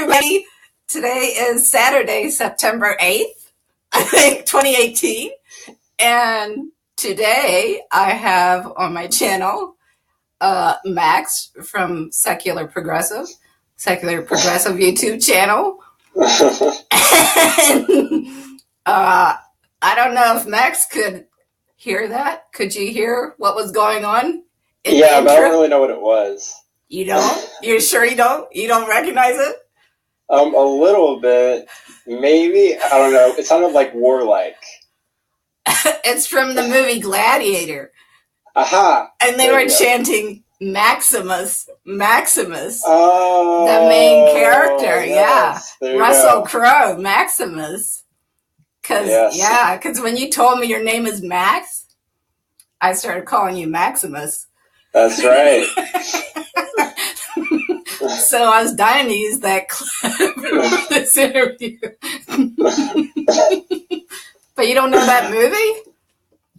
everybody. Today is Saturday, September 8th, I think, 2018. And today I have on my channel Max from Secular Progressive YouTube channel. And, I don't know if Max could hear that. Could you hear what was going on? Yeah, but I don't really know what it was. You don't? You're sure you don't? You don't recognize it? A little bit. Maybe. I don't know. It sounded like warlike. It's from the movie Gladiator. Aha! And they were chanting Maximus. Oh, the main character, yes. yeah. Russell Crowe, Maximus. Because when you told me your name is Max, I started calling you Maximus. That's right. So I was dying to use that clip for this interview. But you don't know that movie?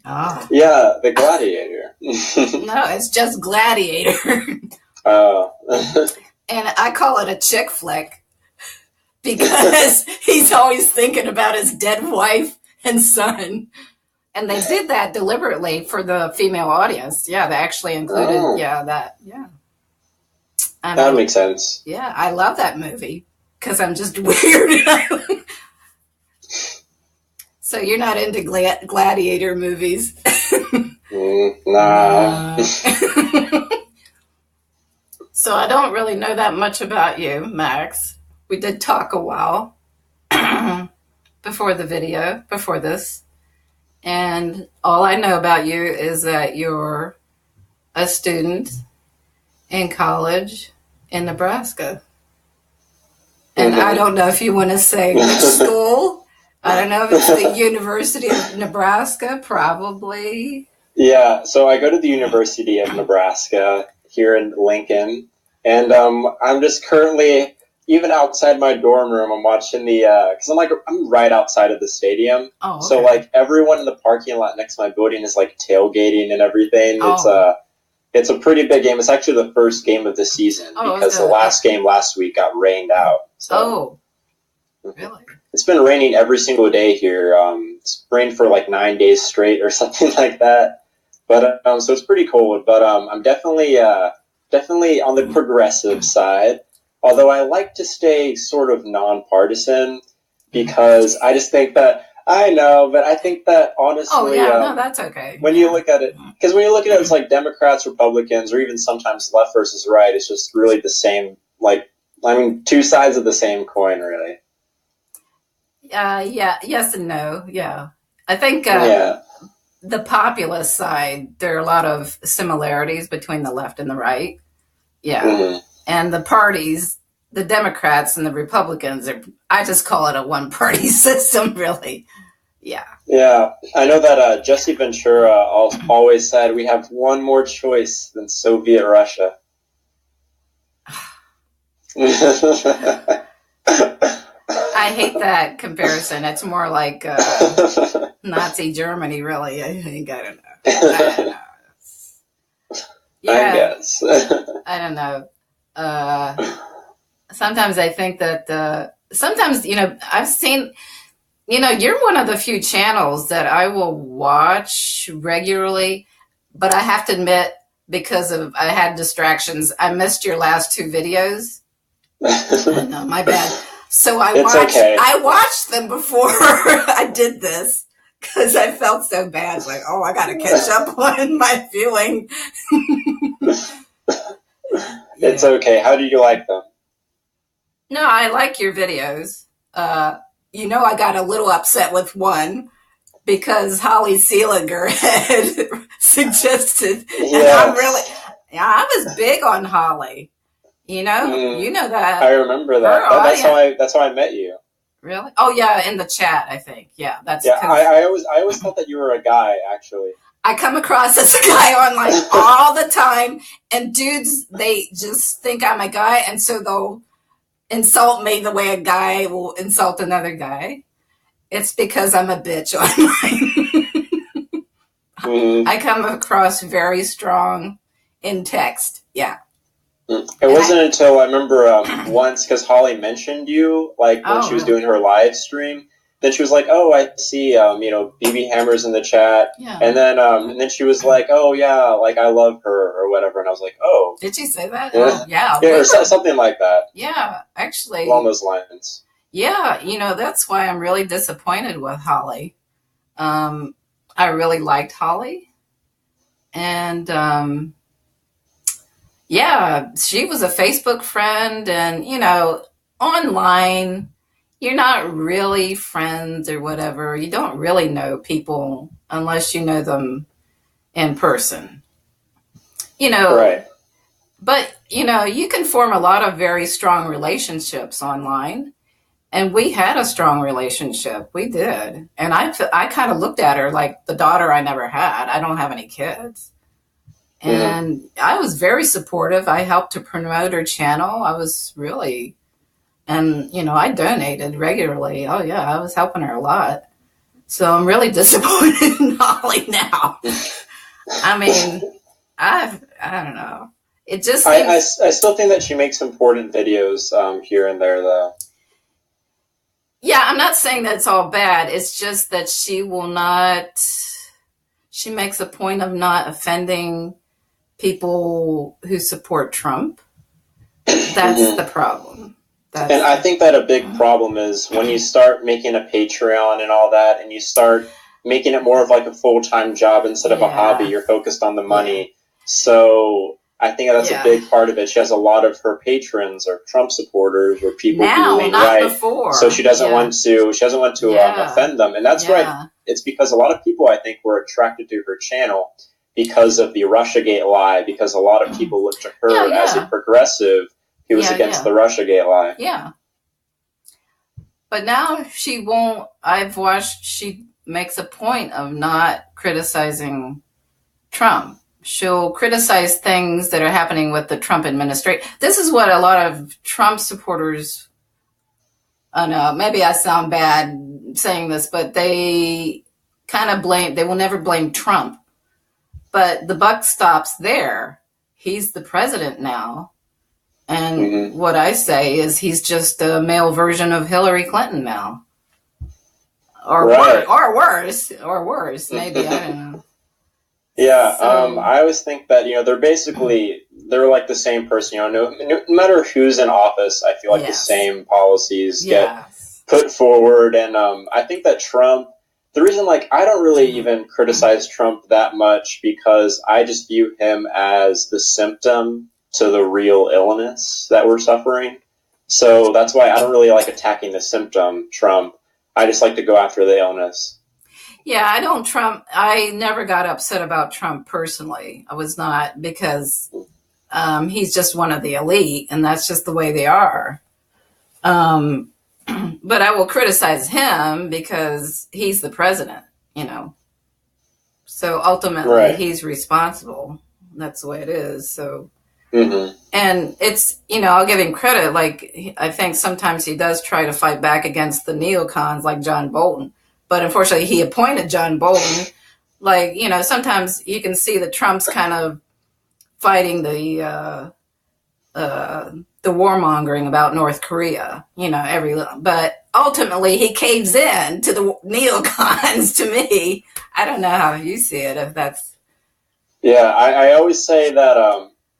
Oh. Yeah, The Gladiator. No, it's just Gladiator. Oh. And I call it a chick flick because he's always thinking about his dead wife and son. And they did that deliberately for the female audience. Yeah, they actually included, That makes sense. Yeah, I love that movie because I'm just weird. So you're not into gladiator movies? Nah. So I don't really know that much about you, Max. We did talk a while before this. And all I know about you is that you're a student in college in Nebraska. And I don't know if you want to say which school. I don't know if it's the University of Nebraska, probably. Yeah, so I go to the University of Nebraska here in Lincoln. And I'm just currently, even outside my dorm room, I'm watching because I'm right outside of the stadium. Oh, okay. So everyone in the parking lot next to my building is tailgating and everything. Oh. It's a pretty big game. It's actually the first game of the season because the last game last week got rained out. So. Oh, really? It's been raining every single day here. It's rained for 9 days straight or something like that. But so it's pretty cold. But I'm definitely on the progressive side. Although I like to stay sort of nonpartisan because I just think that I think that honestly. Oh yeah, no, that's okay. When you look at it, because when you look at it, it's Democrats, Republicans, or even sometimes left versus right. It's just really the same. Two sides of the same coin, really. Yes and no. Yeah, I think the populist side, there are a lot of similarities between the left and the right. Yeah, and the parties, the Democrats and the Republicans I just call it a one-party system, really. Yeah. Yeah, I know that Jesse Ventura always said we have one more choice than Soviet Russia. I hate that comparison. It's more like Nazi Germany, really. I think. I don't know. Yeah, I guess. I don't know. Sometimes I think that sometimes, I've seen, you're one of the few channels that I will watch regularly, but I have to admit, because I had distractions, I missed your last two videos. No, my bad. So I watched them before I did this because I felt so bad. I got to catch up on my feeling. It's okay. How do you like them? No, I like your videos. I got a little upset with one because Holly Seeliger had suggested. Yes. And I was big on Holly. You know that. I remember that. That's how I met you. Really? Oh yeah, in the chat, I think. Yeah, that's. Yeah, I always thought that you were a guy, actually. I come across as a guy online all the time, and dudes, they just think I'm a guy, and so they'll insult me the way a guy will insult another guy. It's because I'm a bitch online. I come across very strong in text. Yeah. It And wasn't until I remember once, because Holly mentioned you, like when oh, she was really? doing her live stream. Then she was like, "Oh, I see, BB Hammer's in the chat," Yeah. and then she was like, "Oh yeah, like I love her or whatever," and I was like, "Oh, Did she say that? yeah, Oh, yeah. yeah," or something like that Yeah, along actually, those lines. yeah, that's why I'm really disappointed with Holly. I really liked Holly. And yeah, she was a Facebook friend. And, online, you're not really friends or whatever. You don't really know people unless you know them in person, you know. Right. But, you can form a lot of very strong relationships online. And we had a strong relationship. We did. And I kind of looked at her like the daughter I never had. I don't have any kids. Mm-hmm. And I was very supportive. I helped to promote her channel. I was really, and, I donated regularly. Oh, yeah, I was helping her a lot. So I'm really disappointed in Holly now. I mean, I don't know. It just I seems, still think that she makes important videos here and there, though. yeah, I'm not saying that it's all bad. It's just that she makes a point of not offending people who support Trump. That's the Mm-hmm. problem. And I think that a big problem is when you start making a Patreon and all that, and you start making it more of like a full-time job instead of a hobby. Yeah. You're focused on the money. So I think that's a big part of it. She has a lot of her patrons or Trump supporters or people Now, who ain't not right. before. So she doesn't want to offend them. And that's right. It's because a lot of people, I think, were attracted to her channel because of the Russiagate lie, because a lot of people looked to her as a progressive who was against the Russiagate lie. Yeah. But now she won't. I've watched, she makes a point of not criticizing Trump. She'll criticize things that are happening with the Trump administration. This is what a lot of Trump supporters, I know, maybe I sound bad saying this, but they kind of they will never blame Trump. But the buck stops there. He's the president now. And what I say is he's just a male version of Hillary Clinton now. Or worse, maybe, I don't know. Yeah, I always think that, they're like the same person, no matter who's in office, I feel like the same policies get put forward. And I think that Trump, the reason, I don't really even criticize Trump that much because I just view him as the symptom to the real illness that we're suffering. So that's why I don't really like attacking the symptom, Trump. I just like to go after the illness. Yeah, I never got upset about Trump personally. I was not, because he's just one of the elite, and that's just the way they are. But I will criticize him because he's the president, So ultimately, he's responsible. That's the way it is. So, and it's, I'll give him credit. I think sometimes he does try to fight back against the neocons like John Bolton. But unfortunately, he appointed John Bolton. Sometimes you can see that Trump's kind of fighting the warmongering about North Korea. But ultimately, he caves in to the neocons. To me, I don't know how you see it. If that's I always say that.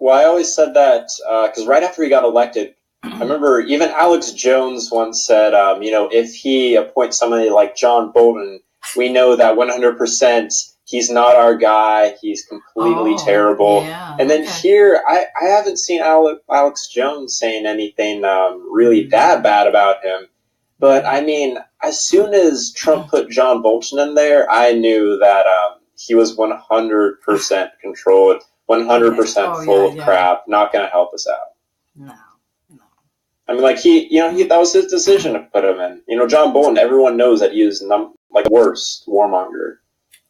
I always said that because right after he got elected, I remember even Alex Jones once said, if he appoints somebody like John Bolton, we know that 100% he's not our guy. He's completely terrible. Yeah, and then here, I haven't seen Alex Jones saying anything really that bad about him. But, I mean, as soon as Trump put John Bolton in there, I knew that he was 100% controlled, 100% full of crap, not going to help us out. No. I mean, that was his decision to put him in. John Bolton, everyone knows that he is the worst warmonger.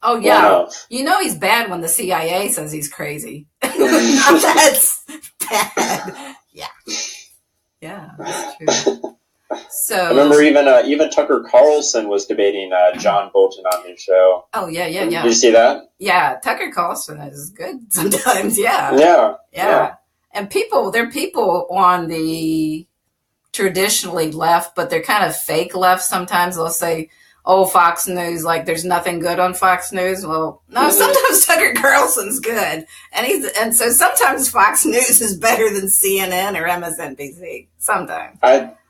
Oh, yeah. He's bad when the CIA says he's crazy. That's bad. Yeah. Yeah, that's true. So I remember even Tucker Carlson was debating John Bolton on his show. Oh, yeah. Did you see that? Yeah, Tucker Carlson is good sometimes, yeah. Yeah. And there are people on the traditionally left, but they're kind of fake left sometimes. They'll say, oh, Fox News, like there's nothing good on Fox News. Well, no, sometimes Tucker Carlson's good. And so sometimes Fox News is better than CNN or MSNBC. Sometimes.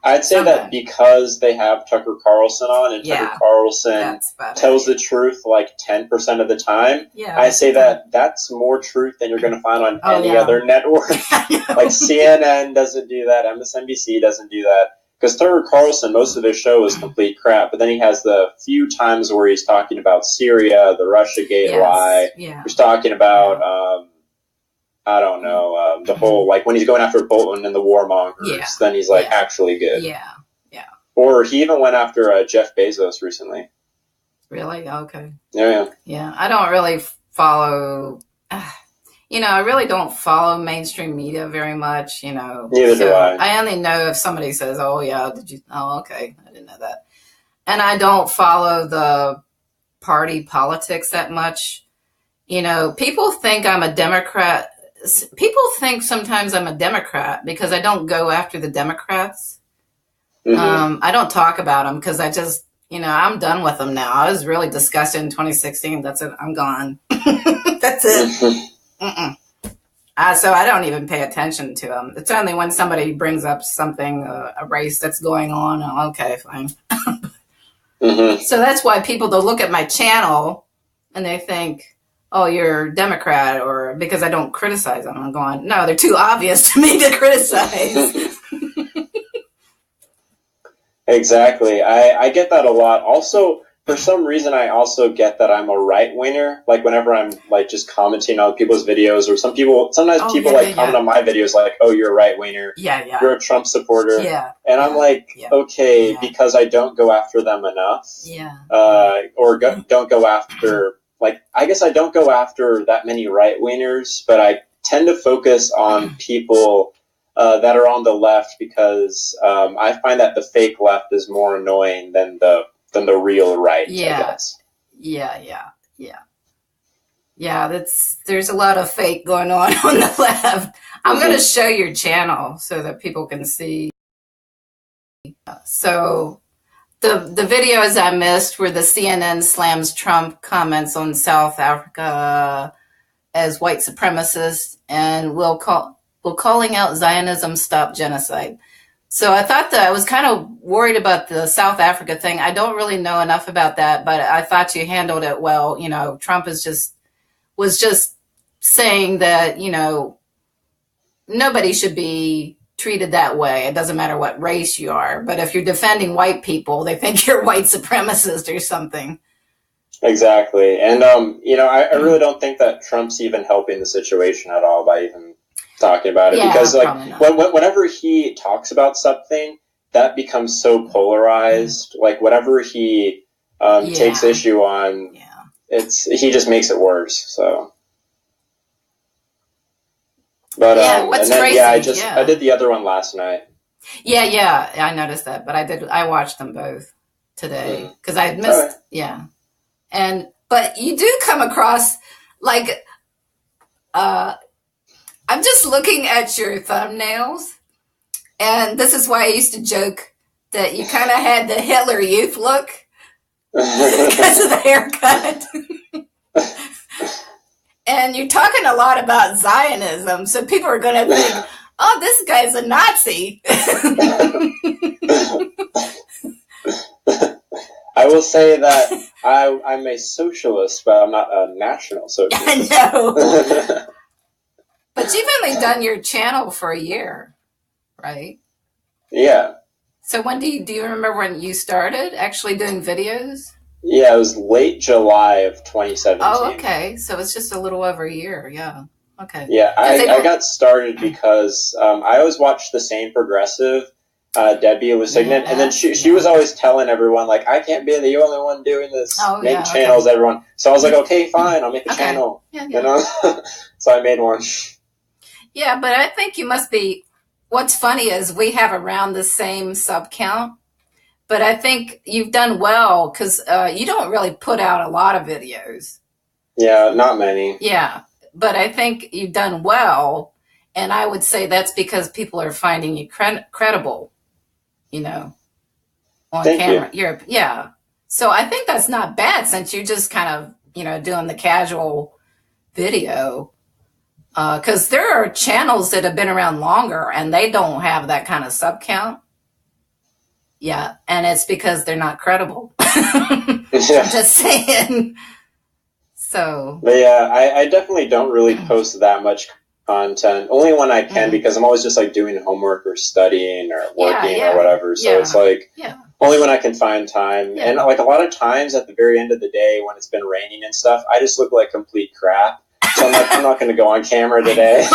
I'd say that because they have Tucker Carlson on, and Tucker Carlson tells the truth like 10% of the time, I say that that's more truth than you're going to find on any other network. Like CNN doesn't do that, MSNBC doesn't do that. Because Tucker Carlson, most of his show is complete crap, but then he has the few times where he's talking about Syria, the Russiagate lie. Yeah. He's talking about, I don't know, the whole, like when he's going after Bolton and the warmongers, then he's like actually good. Yeah. Or he even went after Jeff Bezos recently. Really? Okay. Yeah. I don't really follow... I really don't follow mainstream media very much, Neither do I. I only know if somebody says, oh, yeah, oh, okay, I didn't know that. And I don't follow the party politics that much. People think I'm a Democrat. People think sometimes I'm a Democrat because I don't go after the Democrats. Mm-hmm. I don't talk about them because I just, I'm done with them now. I was really disgusted in 2016. That's it. I'm gone. That's it. So I don't even pay attention to them. It's only when somebody brings up something, a race that's going on. Okay, fine. So that's why they'll look at my channel and they think, oh, you're Democrat, or because I don't criticize them. I'm going, no, they're too obvious to me to criticize. Exactly. I get that a lot. Also, for some reason, I also get that I'm a right-winger. Like, whenever I'm, like, just commenting on people's videos, or sometimes people comment on my videos, like, oh, you're a right-winger. Yeah. You're a Trump supporter. Yeah. And I'm like, okay, because I don't go after them enough. Yeah. Or don't go after, like, I guess I don't go after that many right-wingers, but I tend to focus on people that are on the left because I find that the fake left is more annoying than the real right, I guess. Yeah. There's a lot of fake going on the left. I'm going to show your channel so that people can see. So the videos I missed were the CNN slams Trump comments on South Africa as white supremacists, and will calling out Zionism stop genocide. So I thought that I was kind of worried about the South Africa thing. I don't really know enough about that, but I thought you handled it well. Trump was just saying that, nobody should be treated that way. It doesn't matter what race you are. But if you're defending white people, they think you're white supremacist or something. Exactly. And, I really don't think that Trump's even helping the situation at all by even talking about it, because whenever he talks about something, that becomes so polarized. Like whatever he takes issue on, he just makes it worse. So, but I did the other one last night. Yeah, I noticed that, but I watched them both today because I missed. But you do come across like. I'm just looking at your thumbnails, and this is why I used to joke that you kind of had the Hitler Youth look because of the haircut. And you're talking a lot about Zionism, so people are going to think, oh, this guy's a Nazi. I will say that I'm a socialist, but I'm not a national socialist. I know. But you've only done your channel for a year, right? Yeah. So when do you remember when you started actually doing videos? Yeah, it was late July of 2017. Oh, okay. So it's just a little over a year. Yeah. Okay. Yeah, I got started because I always watched the same progressive, Debbie Lusignan, and then she was always telling everyone, like, I can't be the only one doing this. Make channels, everyone. So I was like, okay, fine, I'll make a channel. Yeah. So I made one. Yeah, but I think you must be. What's funny is we have around the same sub count, but I think you've done well because you don't really put out a lot of videos. Yeah, not many. Yeah, but I think you've done well, And I would say that's because people are finding you credible, you know, on Thank camera. you. Yeah. So I think that's not bad since you just kind of, doing the casual video. Because there are channels that have been around longer and they don't have that kind of sub count. Yeah. And it's because they're not credible. I'm Yeah. just saying. So. But yeah, I definitely don't really post that much content. Only when I can, because I'm always just like doing homework or studying or working or whatever. So it's like only when I can find time. And like a lot of times at the very end of the day when it's been raining and stuff, I just look like complete crap. So I'm like, I'm not going to go on camera today.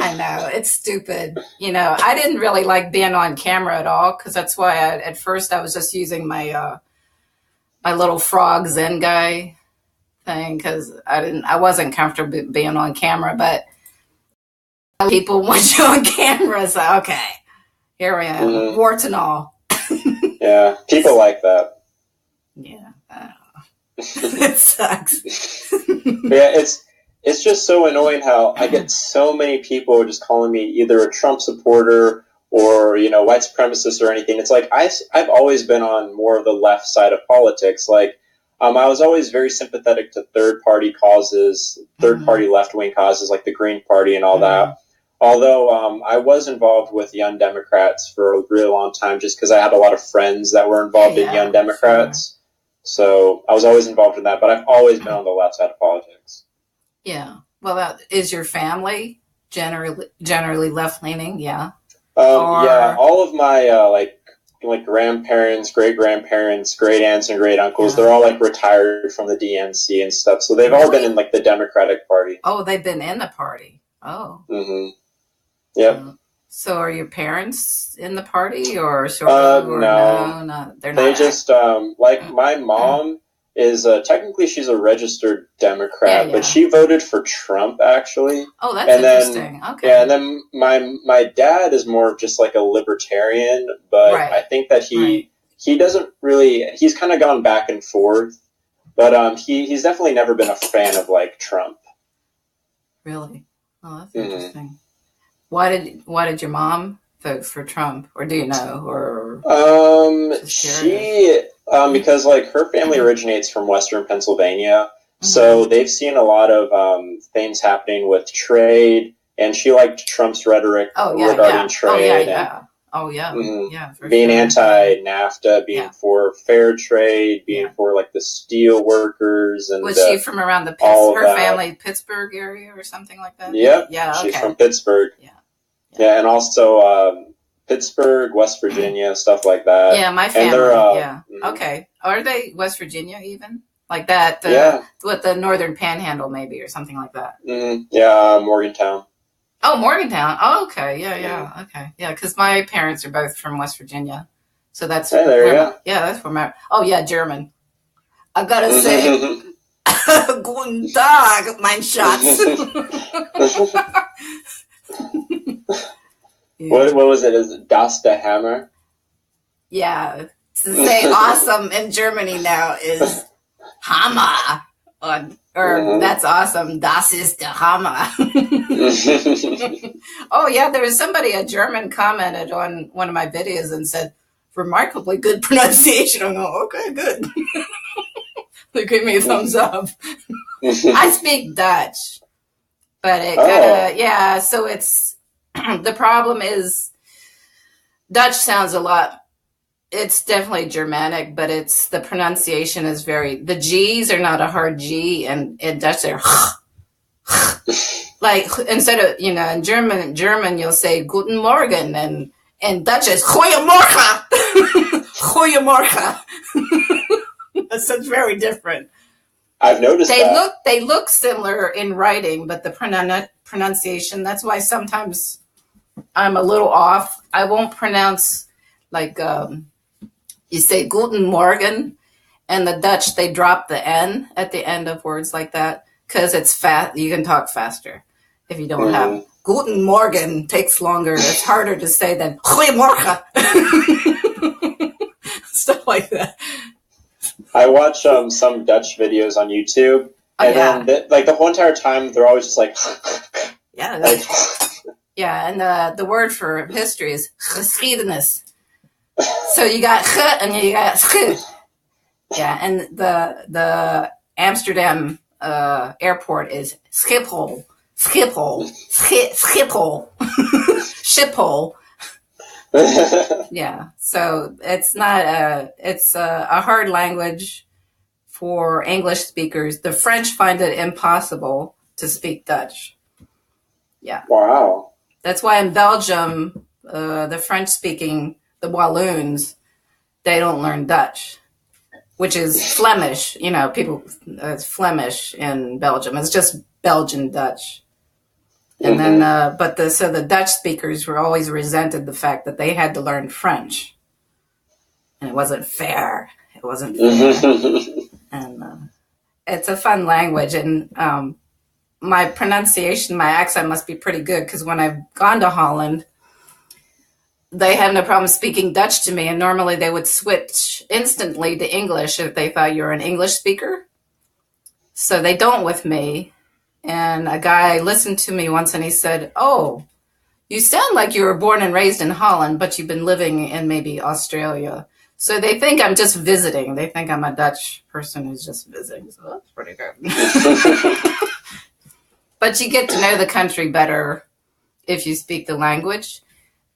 I know, it's stupid. I didn't really like being on camera at all because that's why at first I was just using my my little frog Zen guy thing because I wasn't comfortable being on camera, but people want you on camera, so okay, here I am, warts and all. Yeah, people like that. Yeah, I don't know. It sucks. Yeah, it's just so annoying how I get so many people just calling me either a Trump supporter or, white supremacist or anything. It's like I've always been on more of the left side of politics. Like, I was always very sympathetic to third-party causes, third-party left-wing causes like the Green Party and all that. Although I was involved with Young Democrats for a really long time just because I had a lot of friends that were involved in Young Democrats. Sure. So I was always involved in that, but I've always been on the left side of politics. Yeah. Well, is your family generally left-leaning? Yeah. Yeah, all of my like grandparents, great-grandparents, great-aunts, and great-uncles, they're all like retired from the DNC and stuff. So they've all been in like the Democratic Party. Oh, they've been in the party. Oh. Mm-hmm. Yep. So are your parents in the party or sort of? No, they're not. They just like my mom is technically she's a registered Democrat, but she voted for Trump actually. Oh, that's interesting. Okay. Yeah, and then my dad is more of just like a libertarian, but I think that he doesn't really. He's kind of gone back and forth, but he's definitely never been a fan of like Trump. Really? Oh, that's interesting. Why did your mom vote for Trump, or do you know? Or she because like her family originates from Western Pennsylvania, so they've seen a lot of things happening with trade, and she liked Trump's rhetoric regarding trade. Being anti-NAFTA, being for fair trade, being for like the steel workers, and was she from around her family Pittsburgh area or something like that? Yep. Yeah, she's from Pittsburgh. Yeah, and also Pittsburgh, West Virginia, stuff like that. Yeah, my family. Okay. Are they West Virginia even? Like that? With the Northern Panhandle maybe or something like that? Yeah, Morgantown. Oh, Morgantown. Oh, okay. Yeah. Okay. Yeah, because my parents are both from West Virginia. So that's... Hey, there you go. That's where my... Oh, yeah, German. I gotta say... Guten Tag, mein Schatz. What was it? Is it Das der Hammer? Yeah. To say awesome in Germany now is Hammer. Or that's awesome. Das ist der Hammer. Oh, yeah. There was somebody, a German, commented on one of my videos and said, remarkably good pronunciation. I go, okay, good. They gave me a thumbs up. I speak Dutch. But it kind of, so it's, the problem is Dutch sounds a lot, it's definitely Germanic, but it's, the pronunciation is the G's are not a hard G, and in Dutch they're like, instead of, in German you'll say Guten Morgen, and in Dutch it's Goeiemorgen. Goeiemorgen. That's very different. I've noticed they look similar in writing, but the pronunciation, that's why sometimes I'm a little off. I won't pronounce like you say Guten Morgen, and the Dutch, they drop the N at the end of words like that because it's fast. You can talk faster if you don't have Guten Morgen. Takes longer. It's harder to say than Goeiemorgen. Stuff like that. I watch some Dutch videos on YouTube, and then the whole entire time they're always just like Yeah. Like, Yeah, and the word for history is geschiedenis. So you got and you got yeah, and the Amsterdam airport is Schiphol, Schiphol, Schiphol, Schiphol. Yeah, so it's not it's a hard language for English speakers. The French find it impossible to speak Dutch. Yeah. wow. That's why in Belgium, the French speaking, the Walloons, they don't learn Dutch, which is Flemish. You know, people, it's Flemish in Belgium. It's just Belgian Dutch. And then, so the Dutch speakers were always resented the fact that they had to learn French. And it wasn't fair. It wasn't fair. And it's a fun language. And my pronunciation, my accent must be pretty good because when I've gone to Holland, they have no problem speaking Dutch to me. And normally they would switch instantly to English if they thought you were an English speaker. So they don't with me. And a guy listened to me once and he said, "Oh, you sound like you were born and raised in Holland, but you've been living in maybe Australia." So they think I'm just visiting. They think I'm a Dutch person who's just visiting. So that's pretty good. But you get to know the country better if you speak the language.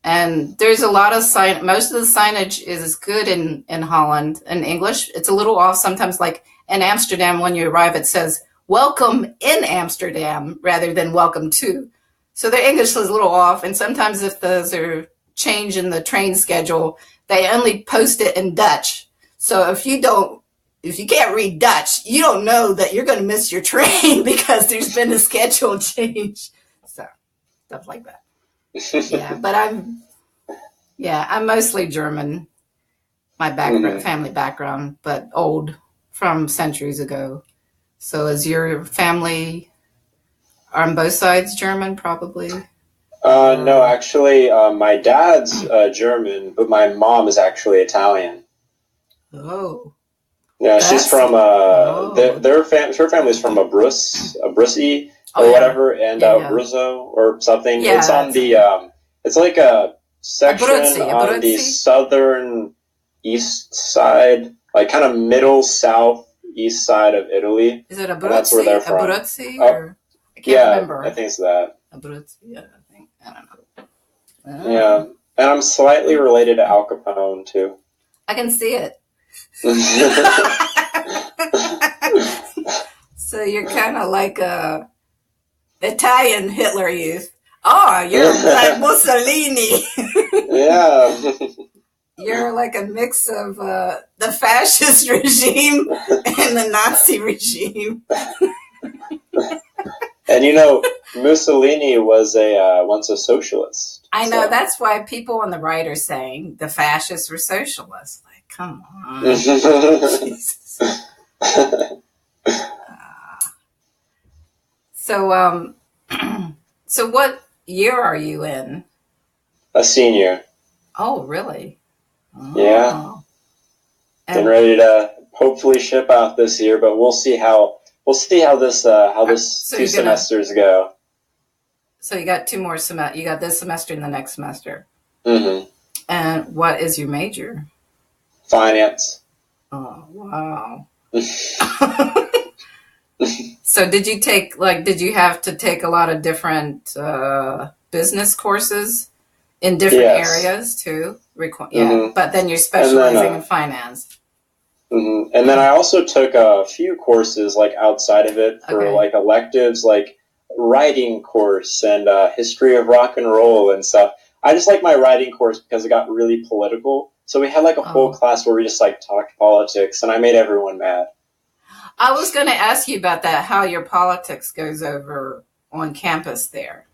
And there's a lot of most of the signage is good in Holland in English. It's a little off sometimes, like in Amsterdam, when you arrive, it says, "Welcome in Amsterdam," rather than "welcome to." So their English is a little off. And sometimes if there's a change in the train schedule, they only post it in Dutch. So if you can't read Dutch, you don't know that you're going to miss your train because there's been a schedule change. So stuff like that. Yeah, but I'm mostly German. My background, family background, but old from centuries ago. So is your family on both sides German, probably? No, actually, my dad's German, but my mom is actually Italian. Oh. Yeah, she's from her family's from Abruzzi or whatever, and Abruzzo or something. Yeah, it's on the it's like a section on the southern east side, like kind of middle southeast side of Italy. Is it Abruzzi? That's where they're from. Abruzzi, or I can't remember. I think it's that. Abruzzi, yeah, I think. I don't know. Oh. Yeah, and I'm slightly related to Al Capone too. I can see it. So you're kind of like a Italian Hitler Youth. Oh, you're like Mussolini. Yeah. You're like a mix of the fascist regime and the Nazi regime. And Mussolini was once a socialist. I know, that's why people on the right are saying the fascists were socialists. Like, come on. Jesus. So what year are you in? A senior. Oh, really? Oh. Yeah. Getting ready to hopefully ship out this year, but we'll see how this two semesters go. So you got 2 more semesters. You got this semester and the next semester. Mm-hmm. And what is your major? Finance. Oh, wow. So did you have to take a lot of different business courses in different areas too? But then you're specializing in finance. Mm-hmm. And then I also took a few courses like outside of it for like electives, like writing course and history of rock and roll and stuff. I just like my writing course because it got really political. So we had like a whole class where we just like talked politics, and I made everyone mad. I was going to ask you about that, how your politics goes over on campus there.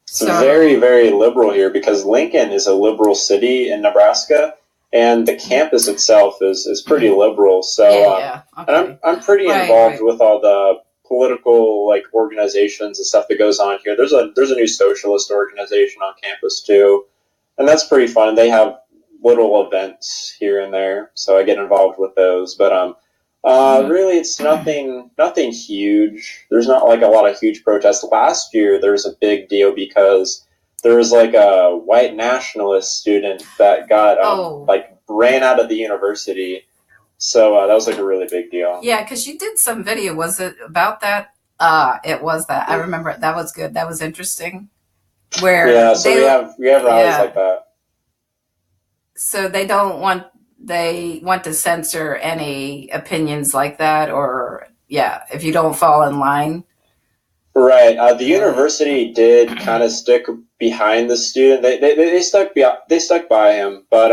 It's very, very liberal here because Lincoln is a liberal city in Nebraska, and the campus itself is pretty liberal. So, and I'm pretty involved with all the political like organizations and stuff that goes on here. There's a new socialist organization on campus too, and that's pretty fun. They have little events here and there, so I get involved with those. But Mm. Really, it's nothing huge. There's not like a lot of huge protests. Last year, there was a big deal because there was like a white nationalist student that got Oh, like ran out of the university. So that was like a really big deal. yeah, because you did some video. Was it about that? It was that. I remember it. That was good. That was interesting. Where Yeah, so they, we have rallies yeah, like that. so they don't want, they want to censor any opinions like that, or yeah, if you don't fall in line. Right. The Really? university did kind of stick behind the student. They stuck by him, but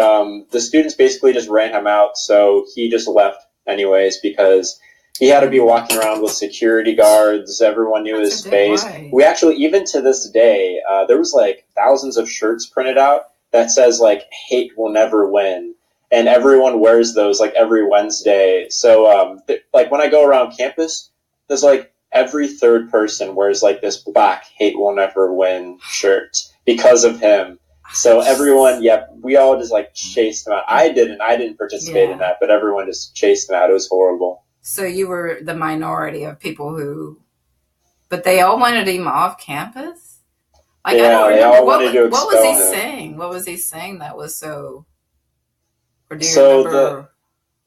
the students basically just ran him out. So he just left anyways because he had to be walking around with security guards. Everyone knew That's a his good face. way. We actually, even to this day, there was like thousands of shirts printed out that says like "Hate will never win," and everyone wears those like every Wednesday. So like when I go around campus, there's like every third person wears like this black "Hate will never win" shirt because of him. So everyone, yep, we all just like chased him out. I didn't participate in Yeah. that, but everyone just chased him out. It was horrible. So you were the minority of people who, but they all wanted him off campus. Like I don't Yeah, they remember all wanted to what was he expel him. saying? What was he saying that was so? Or do you So the remember?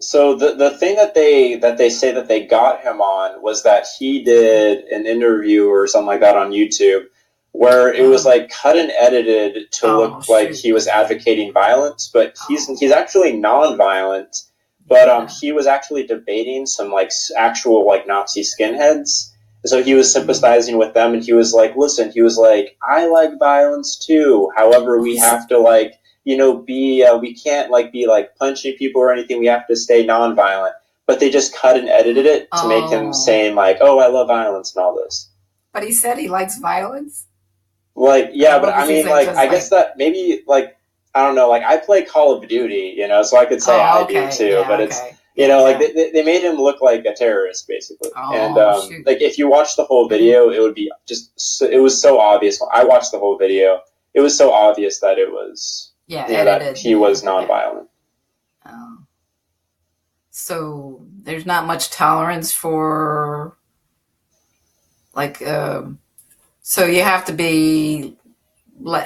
so the thing that they say that they got him on was that he did an interview or something like that on YouTube where it was Oh, like cut and edited to oh look like shoot. he was advocating violence, but he's Oh, actually non-violent. But yeah. he was actually debating some like actual like Nazi skinheads. So he was Mm. sympathizing with them, and he was like, "Listen," he was like, "I like violence too. However, Oh, we have to like be we can't like be like punching people or anything. We have to stay nonviolent." But they just cut and edited it to make him oh, saying like, "Oh, I love violence" and all this. but he said he likes violence. Like, Or yeah, but what I was he mean, saying? like, Because I guess like, that maybe like I don't know, like I play Call of Duty, so I could say oh, I do okay, too. But yeah, it's okay, yeah, like yeah. they made him look like a terrorist basically, and Oh shoot. like if you watch the whole Mm-hmm. video, it would be just it was so obvious. I watched the whole video. It was so obvious that it was Yeah, that edited. he Yeah, was yeah. nonviolent. Oh. So there's not much tolerance for like so you have to be,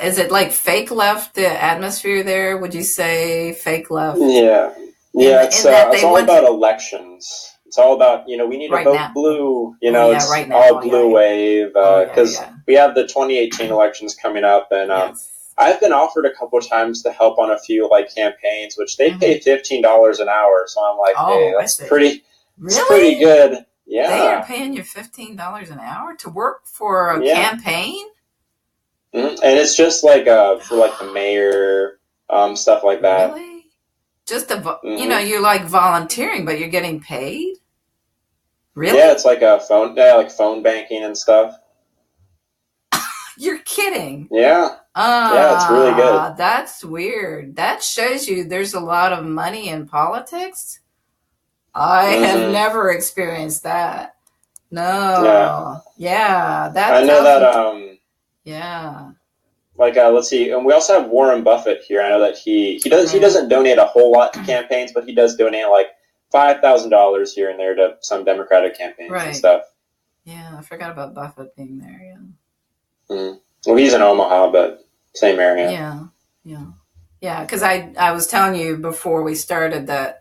is it like fake left, the atmosphere there, would you say fake left, Yeah, in yeah. in that It's they all want about elections. It's all about we need to right vote now? blue. Oh yeah, It's right now. all Oh yeah, blue yeah. wave Oh yeah, because yeah. we have the 2018 elections coming up, and Yes. I've been offered a couple of times to help on a few like campaigns, which they Hmm. pay $15 an hour. So I'm like, hey, Oh, I see. it's pretty Really? good. They are Yeah, paying you $15 an hour to work for a yeah. campaign? And it's just like for like the mayor, stuff like that. Really? Just a, Hmm. you're like volunteering, but you're getting paid? Yeah, Really? it's like a phone, yeah, like phone banking and stuff. You're kidding. Yeah. Yeah, it's really good. Ah, that's weird. That shows you there's a lot of money in politics. I have Hmm. never experienced that. Yeah, No. Yeah, I that know tells that. me. Yeah. Like, let's see, and we also have Warren Buffett here. I know that he Right. doesn't donate a whole lot to campaigns, but he does donate like $5,000 here and there to some Democratic campaigns and Right. stuff. Yeah, I forgot about Buffett being there. Yeah. Mm. Well, he's in Omaha, but same area. Yeah. Yeah. Yeah, because I was telling you before we started that,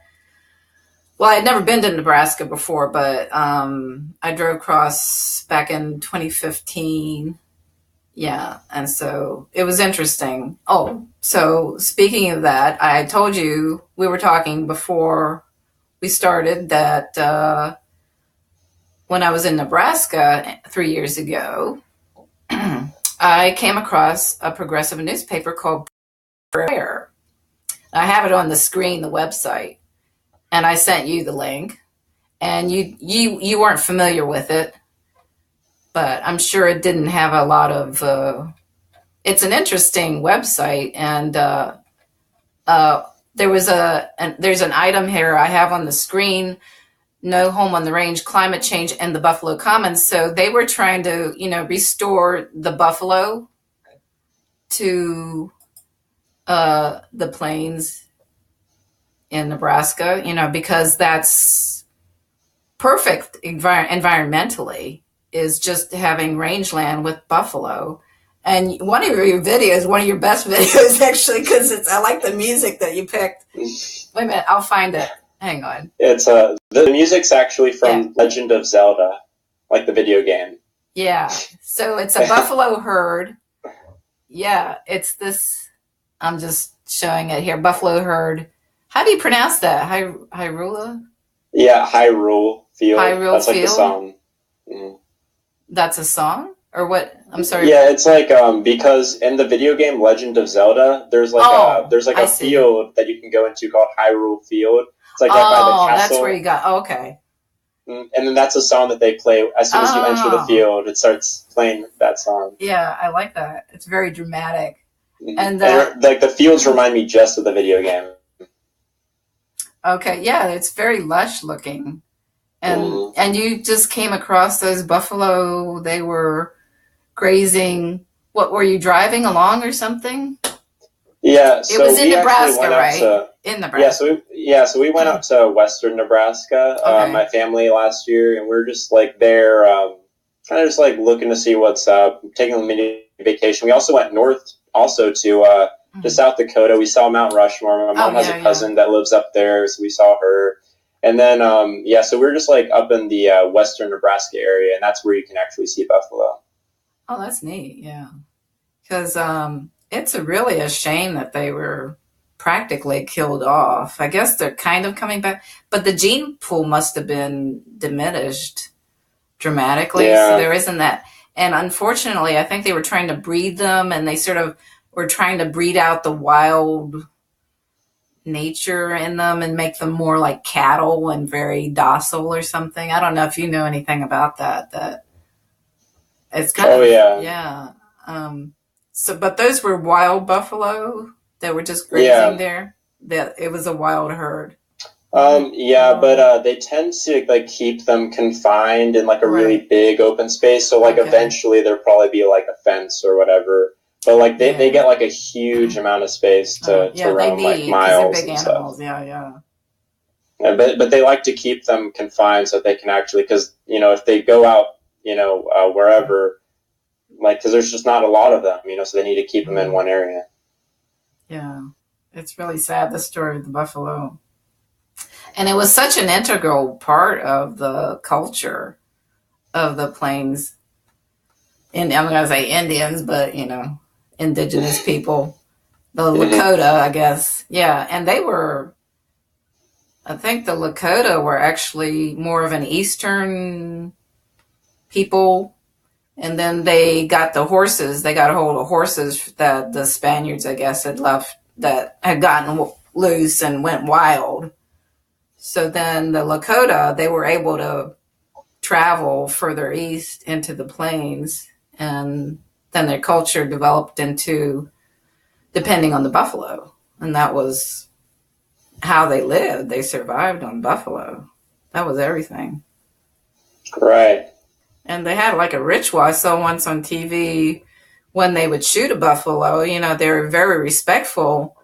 well, I'd never been to Nebraska before, but I drove across back in 2015. Yeah, and so it was interesting. Oh, so speaking of that, I told you we were talking before we started that when I was in Nebraska 3 years ago, I came across a progressive newspaper called Prayer. I have it on the screen, the website, and I sent you the link. And you weren't familiar with it, but I'm sure it didn't have a lot of. It's an interesting website, and there's an item here I have on the screen. No home on the range, climate change, and the Buffalo Commons. So they were trying to, restore the buffalo to the plains in Nebraska, because that's perfect environmentally is just having rangeland with buffalo. And one of your videos, one of your best videos, actually, because I like the music that you picked. Wait a minute, I'll find it. Hang on. It's the music's actually from Legend of Zelda, like the video game. Yeah. So it's a buffalo herd. Yeah, it's this. I'm just showing it here. Buffalo herd. How do you pronounce that? Hyrule? Yeah, Hyrule Field. Hyrule That's like Field? the song. Mm. That's a song? Or what? I'm sorry. Yeah, it's like because in the video game Legend of Zelda, there's like a field that you can go into called Hyrule Field. It's like right by the castle. That's where you got. Oh, okay. And then that's a song that they play as soon as you enter the field. It starts playing that song. Yeah, I like that. It's very dramatic. And like the fields remind me just of the video game. Okay, yeah, it's very lush looking. And you just came across those buffalo. They were grazing. What, were you driving along or something? Yeah, so it was in Nebraska, right? In Nebraska. So we went up to western Nebraska, my family last year, and we were just like there, kind of just like looking to see what's up, taking a mini vacation. We also went north, also to South Dakota. We saw Mount Rushmore. My mom has a cousin that lives up there, so we saw her. And then, so we were just like up in the western Nebraska area, and that's where you can actually see buffalo. Oh, that's neat, yeah. Because it's really a shame that they were practically killed off. I guess they're kind of coming back, but the gene pool must have been diminished dramatically. Yeah. So there isn't that. And unfortunately, I think they were trying to breed them, and they sort of were trying to breed out the wild nature in them and make them more like cattle and very docile or something. I don't know if you know anything about that. That it's kind of yeah. So, but those were wild buffalo that were just grazing there. That it was a wild herd. But they tend to like keep them confined in like a really big open space. So like eventually there'll probably be like a fence or whatever. But like they get like a huge amount of space to roam like miles. They're big and animals. Stuff. Yeah. But they like to keep them confined so they can actually, because if they go out wherever, like because there's just not a lot of them, so they need to keep them in one area. Yeah, it's really sad, the story of the buffalo. And it was such an integral part of the culture of the plains. And I'm going to say Indians, but, indigenous people. The Lakota, I guess. Yeah, and I think the Lakota were actually more of an Eastern people. And then they got the horses. They got a hold of horses that the Spaniards, I guess, had left, that had gotten loose and went wild. So then the Lakota, they were able to travel further east into the plains, and then their culture developed into depending on the buffalo. And that was how they lived. They survived on buffalo. That was everything. Right. And they had like a ritual. I saw once on TV when they would shoot a buffalo, they were very respectful,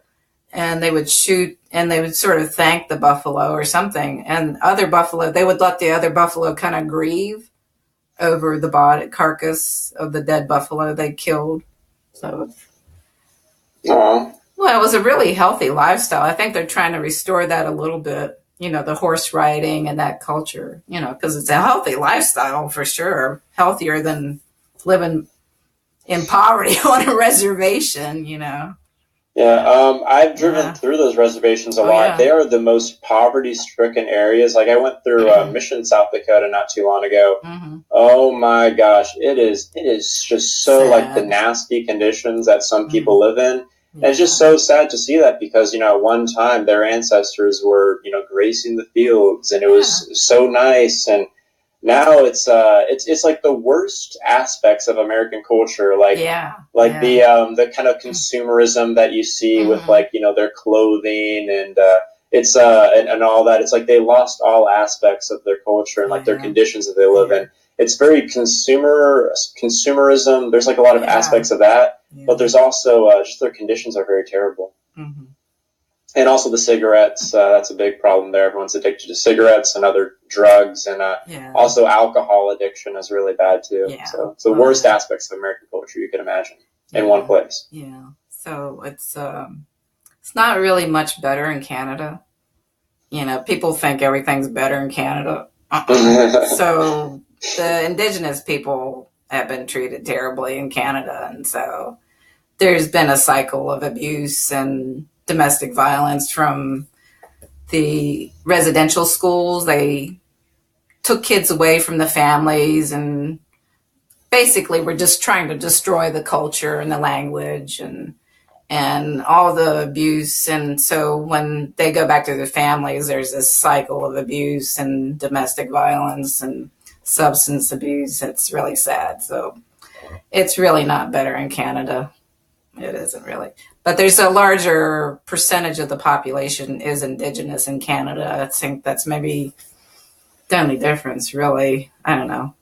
and they would shoot and they would sort of thank the buffalo or something. And other buffalo, they would let the other buffalo kind of grieve over the body carcass of the dead buffalo they killed. So, well, it was a really healthy lifestyle. I think they're trying to restore that a little bit. The horse riding and that culture, because it's a healthy lifestyle for sure. Healthier than living in poverty on a reservation, Yeah, I've driven through those reservations a lot. Yeah. They are the most poverty-stricken areas. Like I went through Mission, South Dakota not too long ago. Mm-hmm. Oh my gosh, it is just so sad. Like the nasty conditions that some people live in. Yeah. And it's just so sad to see that because, at one time their ancestors were, gracing the fields and it was so nice. And now it's like the worst aspects of American culture, the kind of consumerism that you see with their clothing and it's and all that. It's like they lost all aspects of their culture and their conditions that they live in. It's very consumerism. There's like a lot of aspects of that, but there's also just their conditions are very terrible. Mm-hmm. And also the cigarettes. That's a big problem there. Everyone's addicted to cigarettes and other drugs, and Yeah. also alcohol addiction is really bad too. Yeah. So it's the worst aspects of American culture you can imagine in one place. Yeah. So it's not really much better in Canada. You know, people think everything's better in Canada. So the indigenous people have been treated terribly in Canada, and so there's been a cycle of abuse and domestic violence from the residential schools. They took kids away from the families and basically were just trying to destroy the culture and the language and all the abuse. And so when they go back to their families, there's this cycle of abuse and domestic violence and substance abuse. It's really sad. So it's really not better in Canada. It isn't really. But there's a larger percentage of the population is indigenous in Canada. I think that's maybe the only difference, really. I don't know.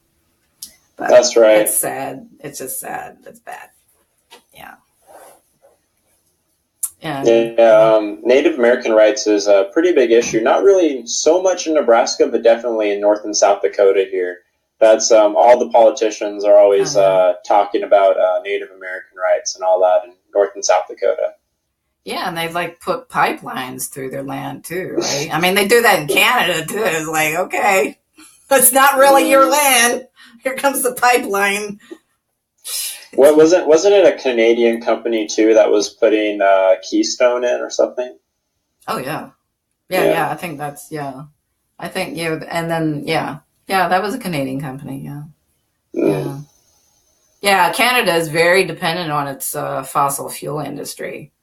But that's right. It's sad. It's just sad. It's bad. Yeah. Native American rights is a pretty big issue. Not really so much in Nebraska, but definitely in North and South Dakota here. That's all the politicians are always talking about Native American rights and all that in North and South Dakota. Yeah, and they like put pipelines through their land too, right? I mean, they do that in Canada too. It's like, okay, it's not really your land. Here comes the pipeline. What wasn't it a Canadian company too that was putting Keystone in or something? Oh yeah. I think that's I think and then that was a Canadian company. Yeah. Canada is very dependent on its fossil fuel industry.